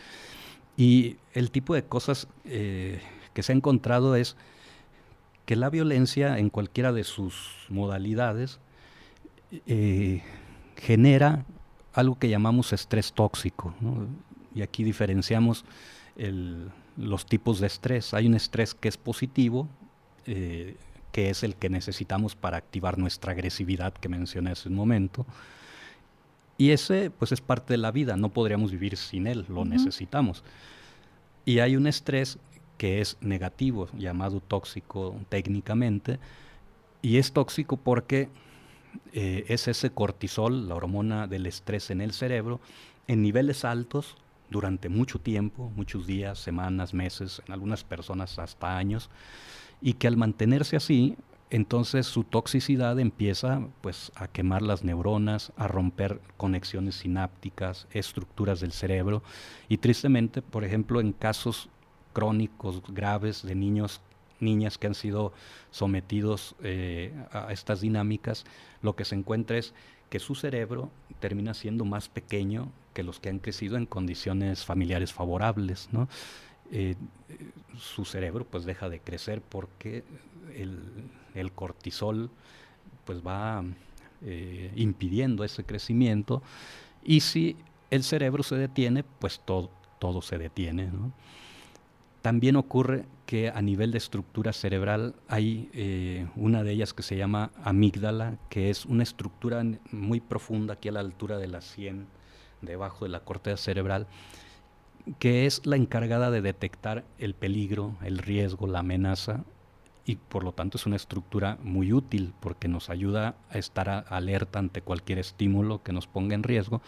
y el tipo de cosas que se ha encontrado es que la violencia en cualquiera de sus modalidades genera algo que llamamos estrés tóxico, ¿no? Y aquí diferenciamos los tipos de estrés. Hay un estrés que es positivo, que es el que necesitamos para activar nuestra agresividad que mencioné hace un momento. Y ese, pues, es parte de la vida, no podríamos vivir sin él, lo necesitamos. Y hay un estrés que es negativo, llamado tóxico técnicamente, y es tóxico porque es ese cortisol, la hormona del estrés en el cerebro, en niveles altos durante mucho tiempo, muchos días, semanas, meses, en algunas personas hasta años, y que al mantenerse así, entonces su toxicidad empieza, pues, a quemar las neuronas, a romper conexiones sinápticas, estructuras del cerebro, y tristemente, por ejemplo, en casos crónicos graves de niñas que han sido sometidos a estas dinámicas, lo que se encuentra es que su cerebro termina siendo más pequeño que los que han crecido en condiciones familiares favorables, ¿no? Su cerebro pues deja de crecer porque el cortisol pues va impidiendo ese crecimiento, y si el cerebro se detiene, pues todo se detiene, ¿no? También ocurre que a nivel de estructura cerebral hay una de ellas que se llama amígdala, que es una estructura muy profunda aquí a la altura de la sien, debajo de la corteza cerebral, que es la encargada de detectar el peligro, el riesgo, la amenaza, y por lo tanto es una estructura muy útil porque nos ayuda a estar alerta ante cualquier estímulo que nos ponga en riesgo.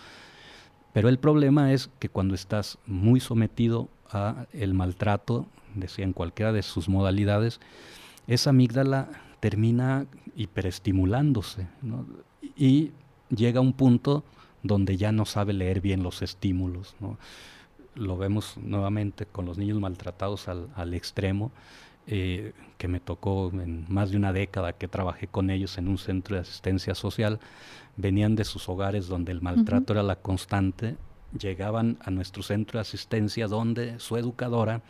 Pero el problema es que cuando estás muy sometido a el maltrato, decía, en cualquiera de sus modalidades, esa amígdala termina hiperestimulándose, ¿no? Y llega a un punto donde ya no sabe leer bien los estímulos, ¿no? Lo vemos nuevamente con los niños maltratados al extremo, que me tocó en más de una década que trabajé con ellos en un centro de asistencia social. Venían de sus hogares donde el maltrato era la constante, llegaban a nuestro centro de asistencia donde su educadora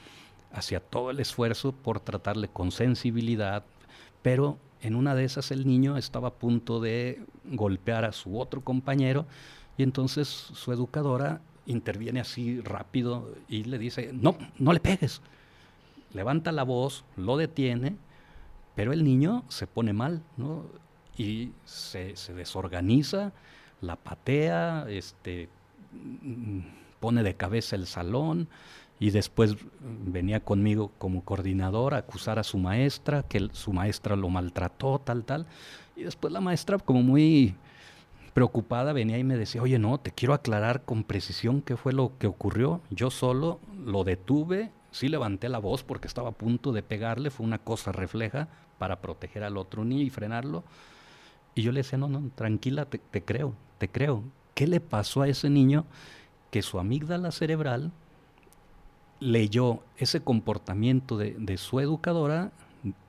hacía todo el esfuerzo por tratarle con sensibilidad, pero en una de esas el niño estaba a punto de golpear a su otro compañero, y entonces su educadora interviene así rápido y le dice, no le pegues. Levanta la voz, lo detiene, pero el niño se pone mal, ¿no? Y se desorganiza, la patea, pone de cabeza el salón, y después venía conmigo como coordinador a acusar a su maestra, que su maestra lo maltrató, tal, y después la maestra, como muy preocupada, venía y me decía, oye, no, te quiero aclarar con precisión qué fue lo que ocurrió. Yo solo lo detuve, sí levanté la voz porque estaba a punto de pegarle, fue una cosa refleja para proteger al otro niño y frenarlo. Y yo le decía, no, tranquila, te creo. ¿Qué le pasó a ese niño? Que su amígdala cerebral leyó ese comportamiento de su educadora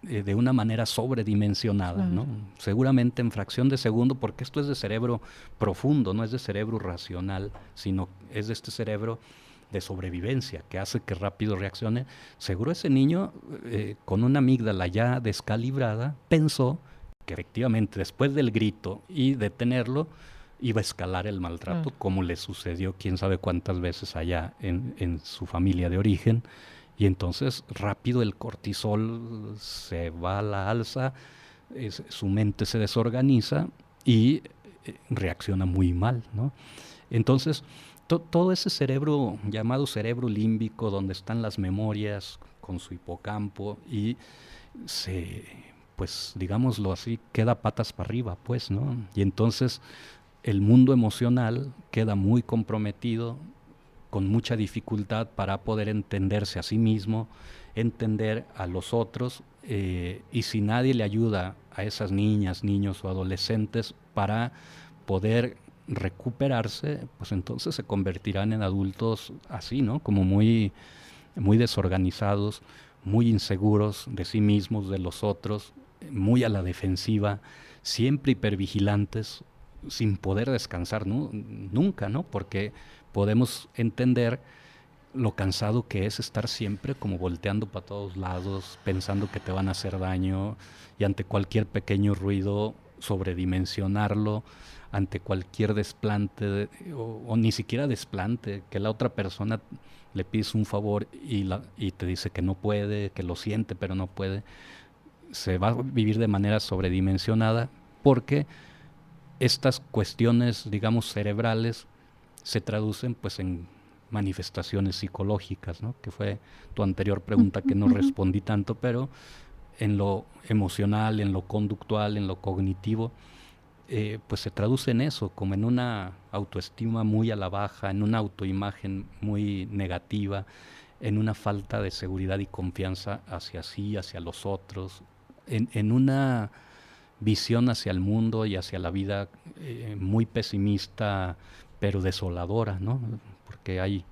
de una manera sobredimensionada, claro, ¿no? Seguramente en fracción de segundo, porque esto es de cerebro profundo, no es de cerebro racional, sino es de este cerebro de sobrevivencia que hace que rápido reaccione. Seguro ese niño, con una amígdala ya descalibrada, pensó que efectivamente después del grito y detenerlo iba a escalar el maltrato, como le sucedió quién sabe cuántas veces allá en su familia de origen. Y entonces rápido el cortisol se va a la alza, su mente se desorganiza y reacciona muy mal, ¿no? Entonces todo ese cerebro llamado cerebro límbico, donde están las memorias con su hipocampo, y pues digámoslo así, queda patas para arriba, pues, ¿no? Y entonces el mundo emocional queda muy comprometido, con mucha dificultad para poder entenderse a sí mismo, entender a los otros, y si nadie le ayuda a esas niñas, niños o adolescentes para poder recuperarse, pues entonces se convertirán en adultos así, ¿no? Como muy, muy desorganizados, muy inseguros de sí mismos, de los otros, muy a la defensiva, siempre hipervigilantes, sin poder descansar, ¿no? Nunca, ¿no? Porque podemos entender lo cansado que es estar siempre como volteando para todos lados, pensando que te van a hacer daño, y ante cualquier pequeño ruido sobredimensionarlo, ante cualquier desplante o ni siquiera desplante, que la otra persona le pides un favor y te dice que no puede, que lo siente pero no puede. Se va a vivir de manera sobredimensionada porque estas cuestiones, digamos, cerebrales se traducen pues en manifestaciones psicológicas, ¿no? Que fue tu anterior pregunta que no respondí tanto, pero en lo emocional, en lo conductual, en lo cognitivo, pues se traduce en eso, como en una autoestima muy a la baja, en una autoimagen muy negativa, en una falta de seguridad y confianza hacia sí, hacia los otros, en una visión hacia el mundo y hacia la vida muy pesimista, pero desoladora, ¿no? Porque hay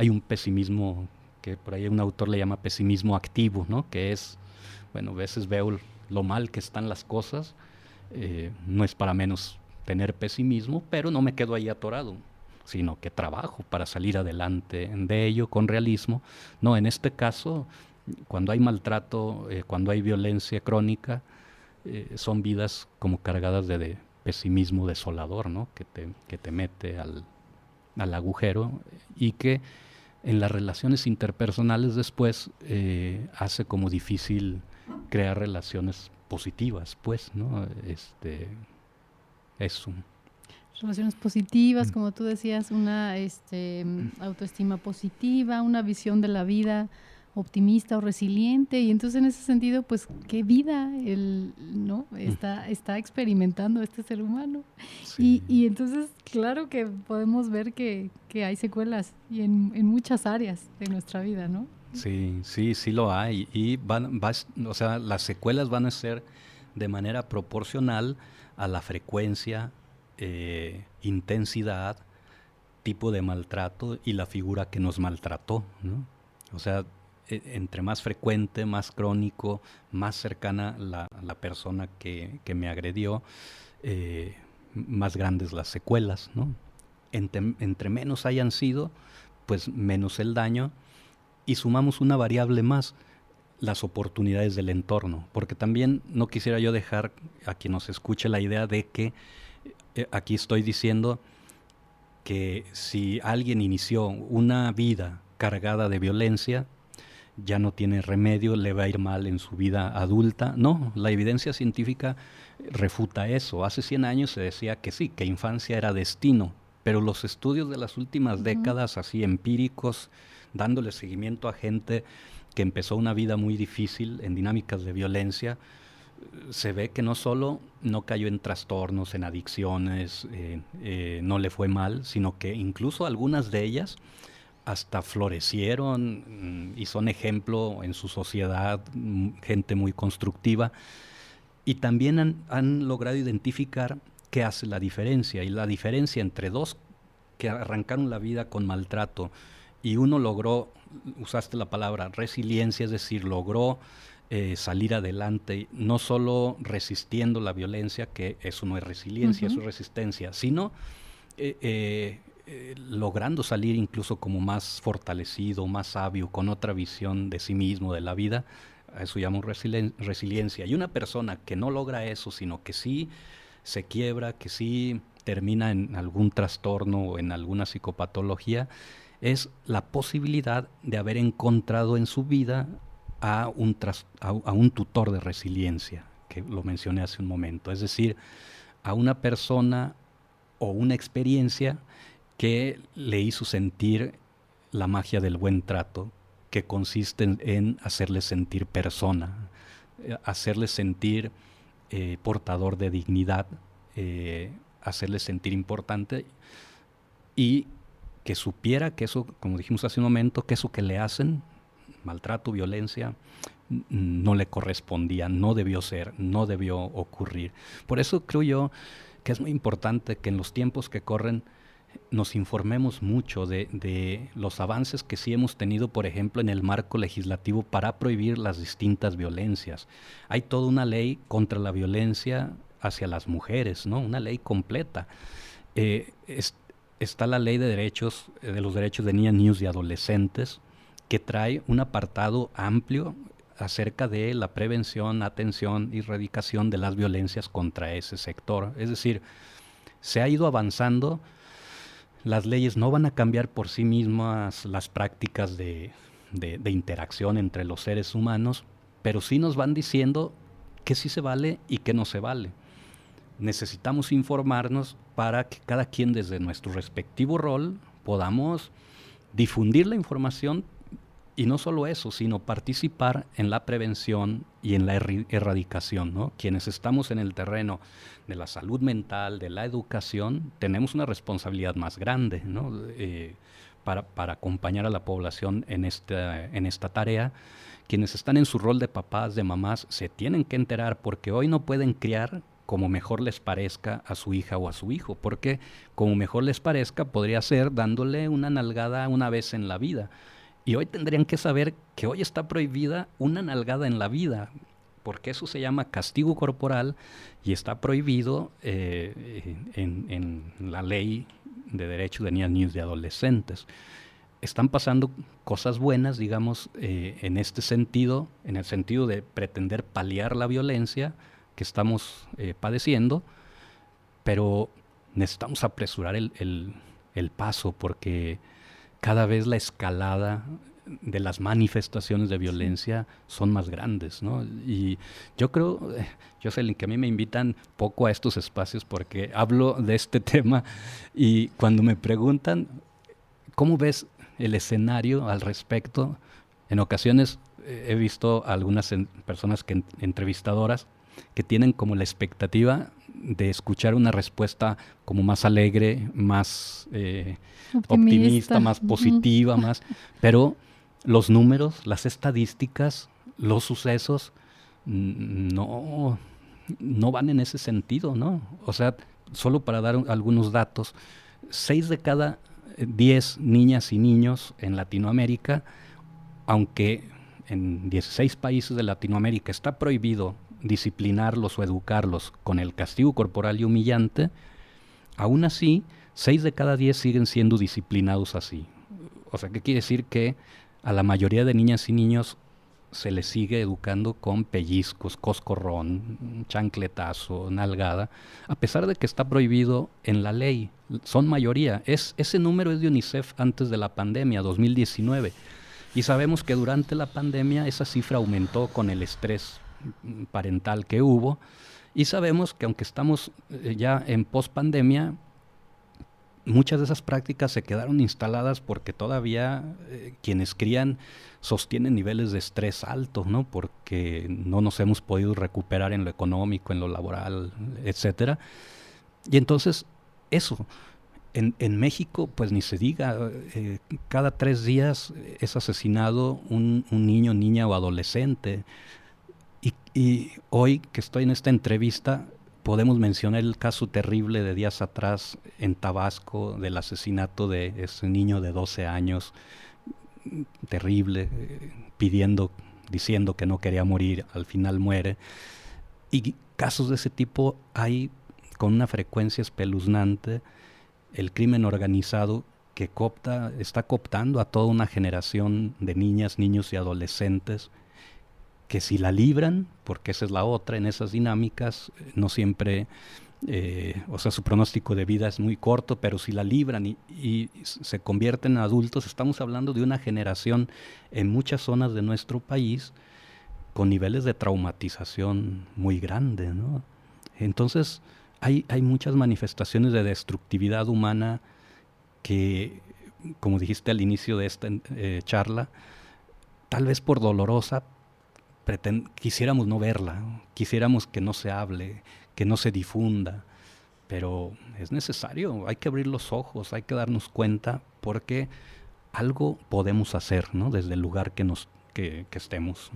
un pesimismo que por ahí un autor le llama pesimismo activo, ¿no? Que es, bueno, a veces veo lo mal que están las cosas, no es para menos tener pesimismo, pero no me quedo ahí atorado, sino que trabajo para salir adelante de ello con realismo. No, en este caso, cuando hay maltrato, cuando hay violencia crónica, son vidas como cargadas de pesimismo desolador, ¿no? Que te mete al agujero y que en las relaciones interpersonales después hace como difícil crear relaciones positivas, pues, ¿no? Eso. Relaciones positivas, como tú decías, una autoestima positiva, una visión de la vida optimista o resiliente, y entonces en ese sentido, pues, ¿qué vida ¿no? está experimentando este ser humano? Sí. Y entonces, claro que podemos ver que hay secuelas y en muchas áreas de nuestra vida, ¿no? Sí lo hay, y o sea, las secuelas van a ser de manera proporcional a la frecuencia, intensidad, tipo de maltrato y la figura que nos maltrató, ¿no? O sea, entre más frecuente, más crónico, más cercana la persona que me agredió, más grandes las secuelas, ¿no? Entre menos hayan sido, pues menos el daño, y sumamos una variable más, las oportunidades del entorno, porque también no quisiera yo dejar a quien nos escuche la idea de que aquí estoy diciendo que si alguien inició una vida cargada de violencia, ya no tiene remedio, le va a ir mal en su vida adulta. No, la evidencia científica refuta eso. Hace 100 años se decía que sí, que infancia era destino, pero los estudios de las últimas décadas, así empíricos, dándole seguimiento a gente que empezó una vida muy difícil en dinámicas de violencia, se ve que no solo no cayó en trastornos, en adicciones, no le fue mal, sino que incluso algunas de ellas hasta florecieron y son ejemplo en su sociedad, gente muy constructiva, y también han logrado identificar qué hace la diferencia, y la diferencia entre dos que arrancaron la vida con maltrato y uno logró, usaste la palabra resiliencia, es decir, logró salir adelante, no solo resistiendo la violencia, que eso no es resiliencia, eso es resistencia, sino logrando salir incluso como más fortalecido, más sabio, con otra visión de sí mismo, de la vida. A eso llamo resiliencia. Y una persona que no logra eso, sino que sí se quiebra, que sí termina en algún trastorno o en alguna psicopatología, es la posibilidad de haber encontrado en su vida a un tutor de resiliencia, que lo mencioné hace un momento, es decir, a una persona o una experiencia que le hizo sentir la magia del buen trato, que consiste en hacerle sentir persona, hacerle sentir portador de dignidad, hacerle sentir importante, y que supiera que eso, como dijimos hace un momento, que eso que le hacen, maltrato, violencia, no le correspondía, no debió ser, no debió ocurrir. Por eso creo yo que es muy importante que en los tiempos que corren nos informemos mucho de los avances que sí hemos tenido, por ejemplo, en el marco legislativo para prohibir las distintas violencias. Hay toda una ley contra la violencia hacia las mujeres, ¿no? Una ley completa. Está la ley de los derechos de niñas, niños y adolescentes, que trae un apartado amplio acerca de la prevención, atención y erradicación de las violencias contra ese sector. Es decir, se ha ido avanzando. Las leyes no van a cambiar por sí mismas las prácticas de interacción entre los seres humanos, pero sí nos van diciendo qué sí se vale y qué no se vale. Necesitamos informarnos para que cada quien desde nuestro respectivo rol podamos difundir la información, y no solo eso, sino participar en la prevención y en la erradicación, ¿no? Quienes estamos en el terreno de la salud mental, de la educación, tenemos una responsabilidad más grande, ¿no? Para acompañar a la población en esta tarea. Quienes están en su rol de papás, de mamás, se tienen que enterar, porque hoy no pueden criar como mejor les parezca a su hija o a su hijo, porque como mejor les parezca podría ser dándole una nalgada una vez en la vida. Y hoy tendrían que saber que hoy está prohibida una nalgada en la vida, porque eso se llama castigo corporal y está prohibido en la ley de derechos de niñas, niños y adolescentes. Están pasando cosas buenas, digamos, en este sentido, en el sentido de pretender paliar la violencia que estamos padeciendo, pero necesitamos apresurar el paso porque cada vez la escalada de las manifestaciones de violencia son más grandes, ¿no? Y yo creo, Jocelyn, que a mí me invitan poco a estos espacios porque hablo de este tema y cuando me preguntan, ¿cómo ves el escenario al respecto? En ocasiones he visto a algunas personas entrevistadoras que tienen como la expectativa de escuchar una respuesta como más alegre, más optimista, más positiva, más, pero los números, las estadísticas, los sucesos no van en ese sentido, ¿no? O sea, solo para dar algunos datos, 6 de cada 10 niñas y niños en Latinoamérica, aunque en 16 países de Latinoamérica está prohibido disciplinarlos o educarlos con el castigo corporal y humillante, aún así, 6 de cada 10 siguen siendo disciplinados así. O sea, ¿qué quiere decir? Que a la mayoría de niñas y niños se les sigue educando con pellizcos, coscorrón, chancletazo, nalgada, a pesar de que está prohibido en la ley. Son mayoría. Ese número es de UNICEF antes de la pandemia, 2019. Y sabemos que durante la pandemia esa cifra aumentó con el estrés parental que hubo. Y sabemos que aunque estamos ya en pospandemia, muchas de esas prácticas se quedaron instaladas porque todavía quienes crían sostienen niveles de estrés altos, ¿no? Porque no nos hemos podido recuperar en lo económico, en lo laboral, etcétera. Y entonces, eso, en México, pues ni se diga, cada 3 días es asesinado un niño, niña o adolescente. Y hoy que estoy en esta entrevista, podemos mencionar el caso terrible de días atrás en Tabasco del asesinato de ese niño de 12 años, terrible, diciendo que no quería morir, al final muere. Y casos de ese tipo hay con una frecuencia espeluznante. El crimen organizado que está cooptando a toda una generación de niñas, niños y adolescentes que si la libran, porque esa es la otra en esas dinámicas, no siempre, o sea, su pronóstico de vida es muy corto, pero si la libran y se convierten en adultos, estamos hablando de una generación en muchas zonas de nuestro país con niveles de traumatización muy grandes, ¿no? Entonces, hay muchas manifestaciones de destructividad humana que, como dijiste al inicio de esta charla, tal vez por dolorosa, quisiéramos no verla, quisiéramos que no se hable, que no se difunda, pero es necesario, hay que abrir los ojos, hay que darnos cuenta porque algo podemos hacer, ¿no? Desde el lugar que estemos.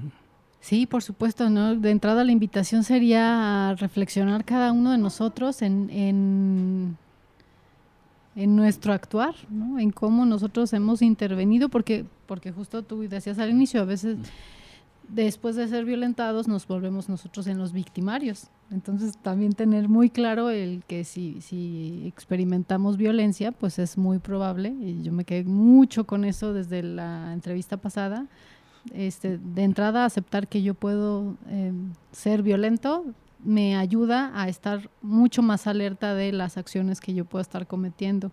Sí, por supuesto, ¿no? De entrada la invitación sería a reflexionar cada uno de nosotros en nuestro actuar, ¿no? En cómo nosotros hemos intervenido, porque justo tú decías al inicio, a veces después de ser violentados nos volvemos nosotros en los victimarios. Entonces también tener muy claro el que si experimentamos violencia, pues es muy probable, y yo me quedé mucho con eso desde la entrevista pasada, de entrada aceptar que yo puedo ser violento me ayuda a estar mucho más alerta de las acciones que yo puedo estar cometiendo.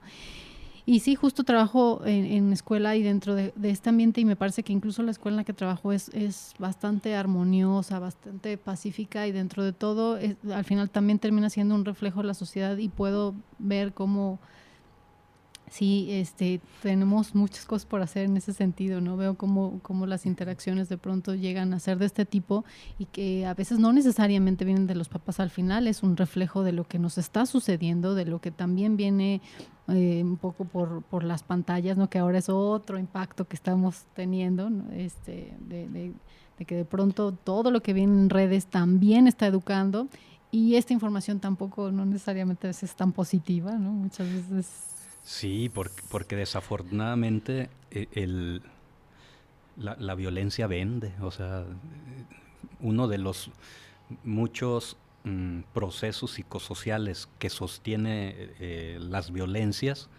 Y sí, justo trabajo en escuela y dentro de este ambiente, y me parece que incluso la escuela en la que trabajo es bastante armoniosa, bastante pacífica, y dentro de todo, al final también termina siendo un reflejo de la sociedad, y puedo ver cómo sí, tenemos muchas cosas por hacer en ese sentido, ¿no? Veo cómo las interacciones de pronto llegan a ser de este tipo y que a veces no necesariamente vienen de los papás al final, es un reflejo de lo que nos está sucediendo, de lo que también viene un poco por las pantallas, ¿no? Que ahora es otro impacto que estamos teniendo, ¿no? De que de pronto todo lo que viene en redes también está educando, y esta información tampoco no necesariamente a veces es tan positiva, ¿no? Muchas veces... Sí, porque desafortunadamente la violencia vende, o sea, uno de los muchos procesos psicosociales que sostiene las violencias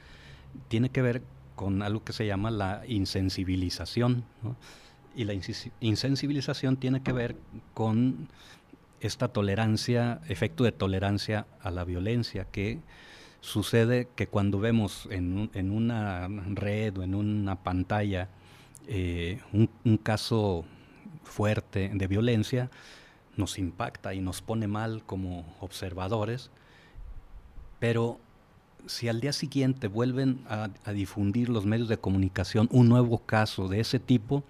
tiene que ver con algo que se llama la insensibilización, ¿no? Y la insensibilización tiene que ver con esta tolerancia, efecto de tolerancia a la violencia, que sucede que cuando vemos en una red o en una pantalla un caso fuerte de violencia, nos impacta y nos pone mal como observadores, pero si al día siguiente vuelven a difundir los medios de comunicación un nuevo caso de ese tipo,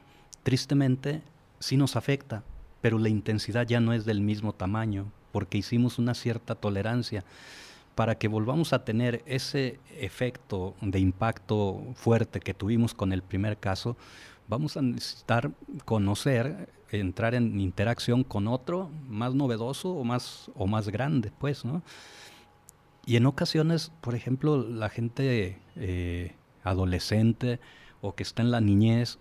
tristemente sí nos afecta, pero la intensidad ya no es del mismo tamaño, porque hicimos una cierta tolerancia. Para que volvamos a tener ese efecto de impacto fuerte que tuvimos con el primer caso, vamos a necesitar conocer, entrar en interacción con otro más novedoso o más grande, pues, ¿no? Y en ocasiones, por ejemplo, la gente adolescente o que está en la niñez,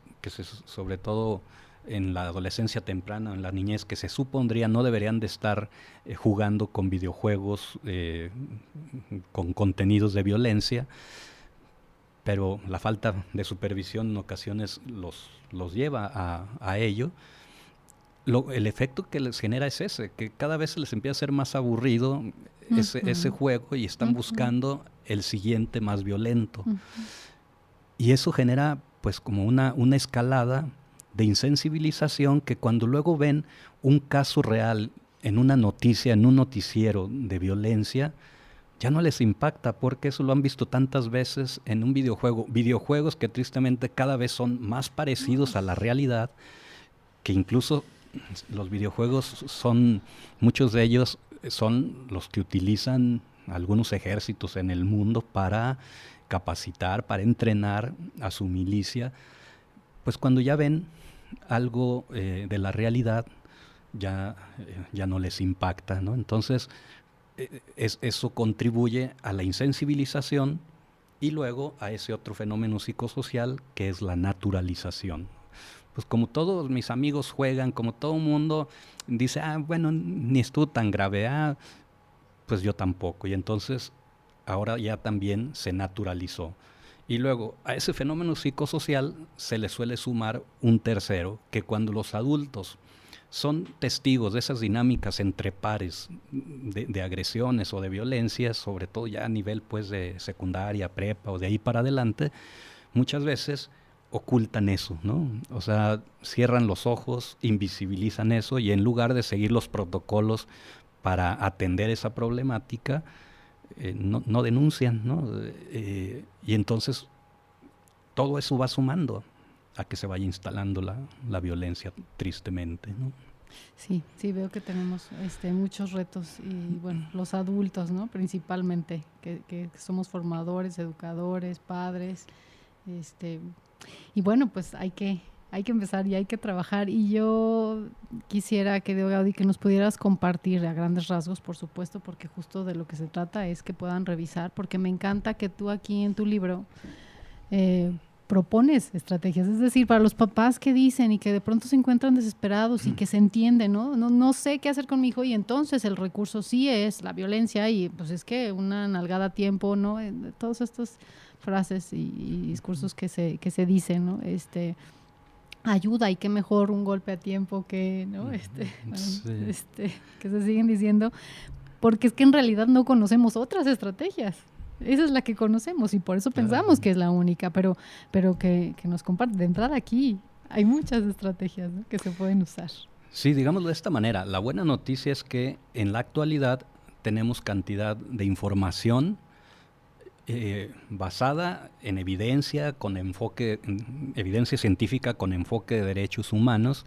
sobre todo en la adolescencia temprana, en la niñez, que se supondría no deberían de estar jugando con videojuegos, con contenidos de violencia, pero la falta de supervisión en ocasiones los lleva a ello. El efecto que les genera es ese, que cada vez se les empieza a ser más aburrido ese juego y están buscando el siguiente más violento. Y eso genera pues como una escalada de insensibilización que cuando luego ven un caso real en una noticia, en un noticiero de violencia, ya no les impacta porque eso lo han visto tantas veces en un videojuego. Videojuegos que tristemente cada vez son más parecidos a la realidad, que incluso los videojuegos muchos de ellos son los que utilizan algunos ejércitos en el mundo para capacitar, para entrenar a su milicia. Pues cuando ya ven algo de la realidad, ya no les impacta, ¿no? Entonces, eso contribuye a la insensibilización y luego a ese otro fenómeno psicosocial que es la naturalización. Pues como todos mis amigos juegan, como todo el mundo dice, bueno, ni estuvo tan grave, pues yo tampoco. Y entonces ahora ya también se naturalizó. Y luego a ese fenómeno psicosocial se le suele sumar un tercero, que cuando los adultos son testigos de esas dinámicas entre pares de agresiones o de violencias, sobre todo ya a nivel pues de secundaria, prepa o de ahí para adelante, muchas veces ocultan eso, ¿no? O sea, cierran los ojos, invisibilizan eso y en lugar de seguir los protocolos para atender esa problemática, no denuncian, ¿no? Y entonces todo eso va sumando a que se vaya instalando la violencia, tristemente, ¿no? Sí, veo que tenemos muchos retos y bueno, los adultos, ¿no? Principalmente, que somos formadores, educadores, padres, y bueno, pues hay que empezar y hay que trabajar. Y yo quisiera, querido Gaudí, que nos pudieras compartir a grandes rasgos, por supuesto, porque justo de lo que se trata es que puedan revisar, porque me encanta que tú aquí en tu libro propones estrategias, es decir, para los papás que dicen y que de pronto se encuentran desesperados y que se entienden, no sé qué hacer con mi hijo, y entonces el recurso sí es la violencia y pues es que una nalgada a tiempo, ¿no? Todas estas frases y discursos que se dicen, ¿no? Ayuda, y qué mejor un golpe a tiempo que, ¿no? Que se siguen diciendo, porque es que en realidad no conocemos otras estrategias. Esa es la que conocemos y por eso pensamos que es la única, pero que nos comparte. De entrada aquí hay muchas estrategias, ¿no?, que se pueden usar. Sí, digámoslo de esta manera. La buena noticia es que en la actualidad tenemos cantidad de información basada en evidencia, evidencia científica con enfoque de derechos humanos,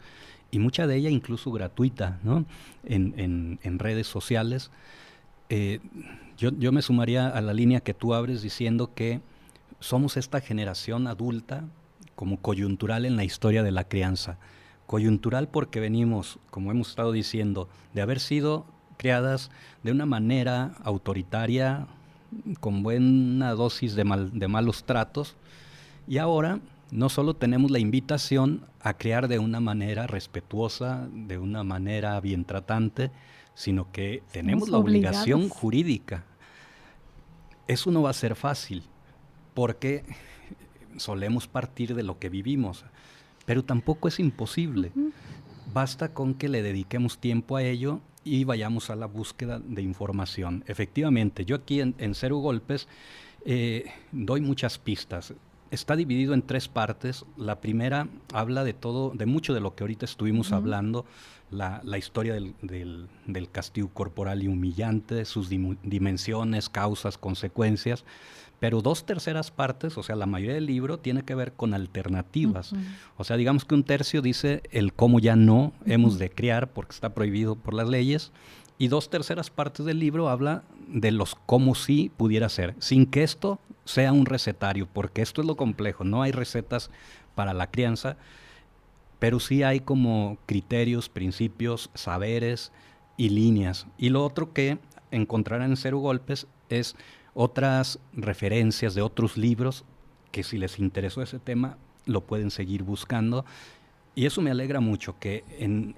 y mucha de ella incluso gratuita, ¿no?, en redes sociales. Yo me sumaría a la línea que tú abres diciendo que somos esta generación adulta como coyuntural en la historia de la crianza. Coyuntural porque venimos, como hemos estado diciendo, de haber sido criadas de una manera autoritaria, con buena dosis de malos tratos, y ahora no solo tenemos la invitación a criar de una manera respetuosa, de una manera bien tratante, sino que tenemos la obligación jurídica. Eso no va a ser fácil, porque solemos partir de lo que vivimos, pero tampoco es imposible. Basta con que le dediquemos tiempo a ello y vayamos a la búsqueda de información. Efectivamente, yo aquí en Cero Golpes doy muchas pistas. Está dividido en 3 partes. La primera habla de mucho de lo que ahorita estuvimos hablando, la historia del castigo corporal y humillante, sus dimensiones, causas, consecuencias. Pero 2/3 partes, o sea, la mayoría del libro, tiene que ver con alternativas. O sea, digamos que 1/3 dice el cómo ya no hemos de criar porque está prohibido por las leyes, y 2/3 partes del libro habla de los cómo sí pudiera ser, sin que esto sea un recetario, porque esto es lo complejo, no hay recetas para la crianza, pero sí hay como criterios, principios, saberes y líneas. Y lo otro que encontrarán en Cero Golpes es otras referencias de otros libros que si les interesó ese tema lo pueden seguir buscando, y eso me alegra mucho que en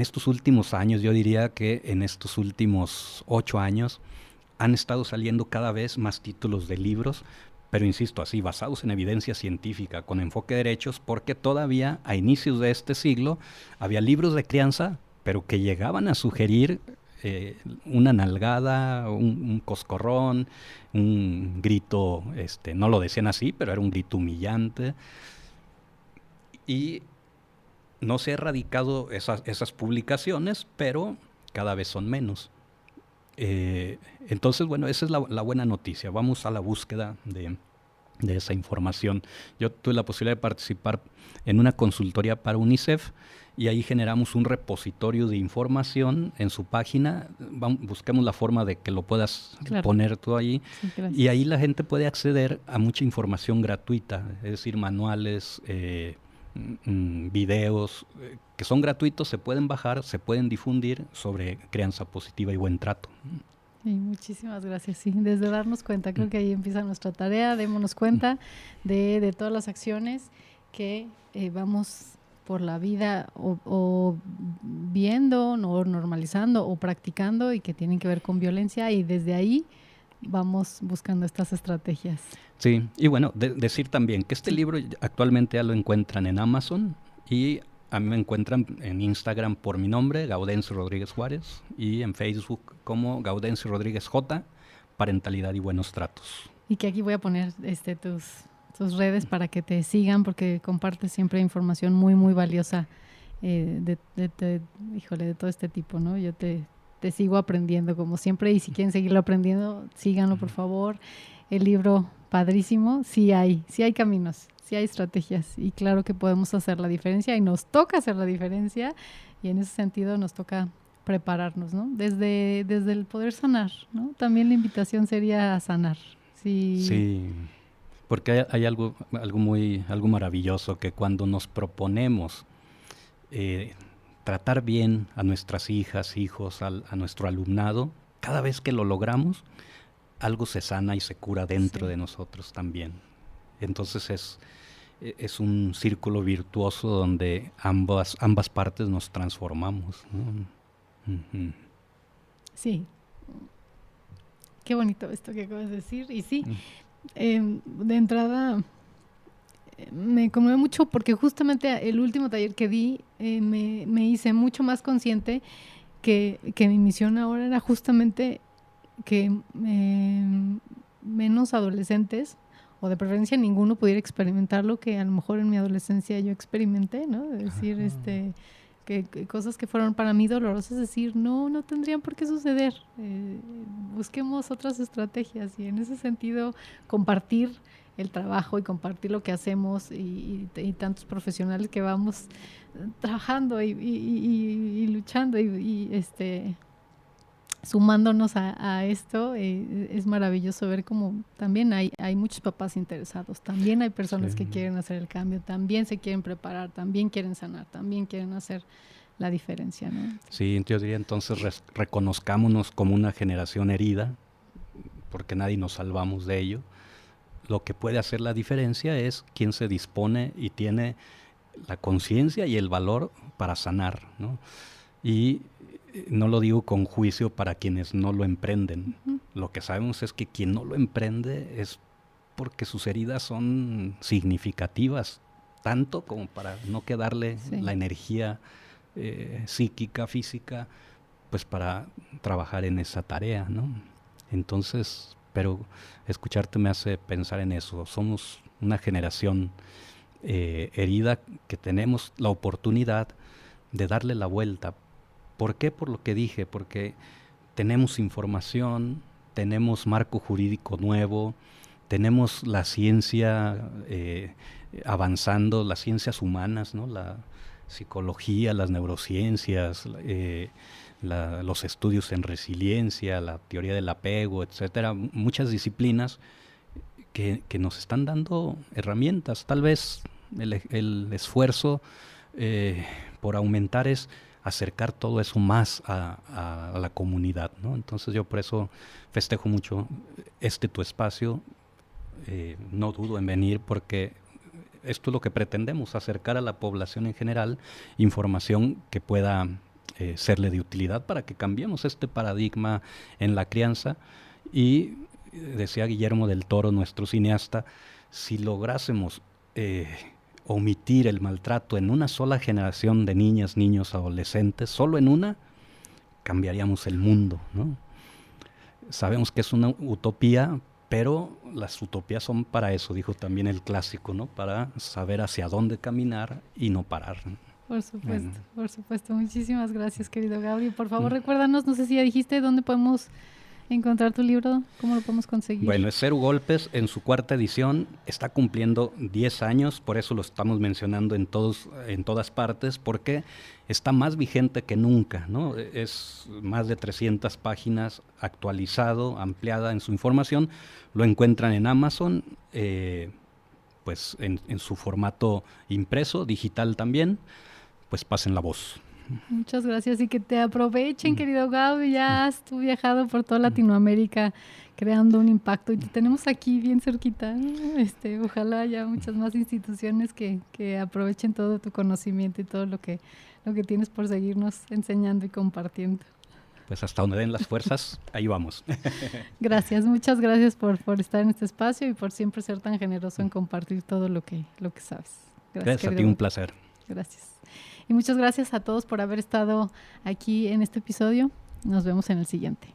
estos últimos años, yo diría que en estos últimos 8 años han estado saliendo cada vez más títulos de libros, pero insisto, así basados en evidencia científica, con enfoque de derechos, porque todavía a inicios de este siglo había libros de crianza, pero que llegaban a sugerir una nalgada, un coscorrón, un grito, no lo decían así, pero era un grito humillante. Y no se ha erradicado esas publicaciones, pero cada vez son menos. Entonces, bueno, esa es la buena noticia. Vamos a la búsqueda de esa información. Yo tuve la posibilidad de participar en una consultoría para UNICEF, y ahí generamos un repositorio de información en su página. Busquemos la forma de que lo puedas poner tú ahí. Sí, y ahí la gente puede acceder a mucha información gratuita, es decir, manuales, videos que son gratuitos, se pueden bajar, se pueden difundir sobre crianza positiva y buen trato. Sí, muchísimas gracias. Sí, desde darnos cuenta, creo que ahí empieza nuestra tarea. Démonos cuenta de todas las acciones que vamos por la vida o viendo, o normalizando o practicando, y que tienen que ver con violencia, y desde ahí vamos buscando estas estrategias. Sí, y bueno, decir también que este libro actualmente ya lo encuentran en Amazon, y a mí me encuentran en Instagram por mi nombre, Gaudencio Rodríguez Juárez, y en Facebook como Gaudencio Rodríguez J, Parentalidad y Buenos Tratos. Y que aquí voy a poner tus redes para que te sigan, porque compartes siempre información muy, muy valiosa de todo este tipo, ¿no? Yo te sigo aprendiendo como siempre, y si quieren seguirlo aprendiendo, síganlo, por favor. El libro, padrísimo. Sí hay caminos, sí hay estrategias, y claro que podemos hacer la diferencia, y nos toca hacer la diferencia, y en ese sentido nos toca prepararnos, ¿no? Desde el poder sanar, ¿no? También la invitación sería a sanar. Sí, porque hay algo maravilloso, que cuando nos proponemos tratar bien a nuestras hijas, hijos, a nuestro alumnado, cada vez que lo logramos, algo se sana y se cura dentro de nosotros también. Entonces es un círculo virtuoso donde ambas partes nos transformamos, ¿no? Uh-huh. Sí. Qué bonito esto que acabas de decir. Y sí, de entrada me conmueve mucho, porque justamente el último taller que di me hice mucho más consciente que mi misión ahora era justamente que menos adolescentes, o de preferencia ninguno, pudiera experimentar lo que a lo mejor en mi adolescencia yo experimenté, ¿no? De decir, que cosas que fueron para mí dolorosas, decir, no tendrían por qué suceder. Busquemos otras estrategias, y en ese sentido compartir el trabajo y compartir lo que hacemos, y tantos profesionales que vamos trabajando y luchando y sumándonos a esto, es maravilloso ver cómo también hay muchos papás interesados, también hay personas que quieren hacer el cambio, también se quieren preparar, también quieren sanar, también quieren hacer la diferencia, ¿no? Sí, yo diría entonces reconozcámonos como una generación herida, porque nadie nos salvamos de ello. lo que puede hacer la diferencia es quien se dispone y tiene la conciencia y el valor para sanar, ¿no? Y no lo digo con juicio para quienes no lo emprenden. Uh-huh. Lo que sabemos es que quien no lo emprende es porque sus heridas son significativas, tanto como para no quedarle la energía psíquica, física, pues para trabajar en esa tarea, ¿no? Entonces, pero escucharte me hace pensar en eso. Somos una generación herida que tenemos la oportunidad de darle la vuelta. ¿Por qué? Por lo que dije, porque tenemos información, tenemos marco jurídico nuevo, tenemos la ciencia avanzando, las ciencias humanas, ¿no? La psicología, las neurociencias, los estudios en resiliencia, la teoría del apego, etcétera, muchas disciplinas que nos están dando herramientas. Tal vez el esfuerzo por aumentar es acercar todo eso más a la comunidad, ¿no? Entonces yo por eso festejo mucho tu espacio, no dudo en venir porque esto es lo que pretendemos, acercar a la población en general información que pueda serle de utilidad para que cambiemos este paradigma en la crianza. Y decía Guillermo del Toro, nuestro cineasta, si lográsemos omitir el maltrato en una sola generación de niñas, niños, adolescentes, solo en una, cambiaríamos el mundo, ¿no? Sabemos que es una utopía, pero las utopías son para eso, dijo también el clásico, ¿no? Para saber hacia dónde caminar y no parar. Por supuesto, por supuesto. Muchísimas gracias, querido Gabri. Por favor, recuérdanos, no sé si ya dijiste, ¿dónde podemos encontrar tu libro? ¿Cómo lo podemos conseguir? Bueno, es Cero Golpes, en su 4ª edición, está cumpliendo 10 años, por eso lo estamos mencionando en todas partes, porque está más vigente que nunca, ¿no? Es más de 300 páginas, actualizado, ampliada en su información. Lo encuentran en Amazon, pues en su formato impreso, digital también, pues pasen la voz. Muchas gracias y que te aprovechen, querido Gaby. Ya has tú viajado por toda Latinoamérica creando un impacto y te tenemos aquí bien cerquita. Ojalá haya muchas más instituciones que aprovechen todo tu conocimiento y todo lo que tienes por seguirnos enseñando y compartiendo. Pues hasta donde den las fuerzas, ahí vamos. Gracias, muchas gracias por estar en este espacio y por siempre ser tan generoso en compartir todo lo que sabes. Gracias a ti, un placer. Gracias. Y muchas gracias a todos por haber estado aquí en este episodio. Nos vemos en el siguiente.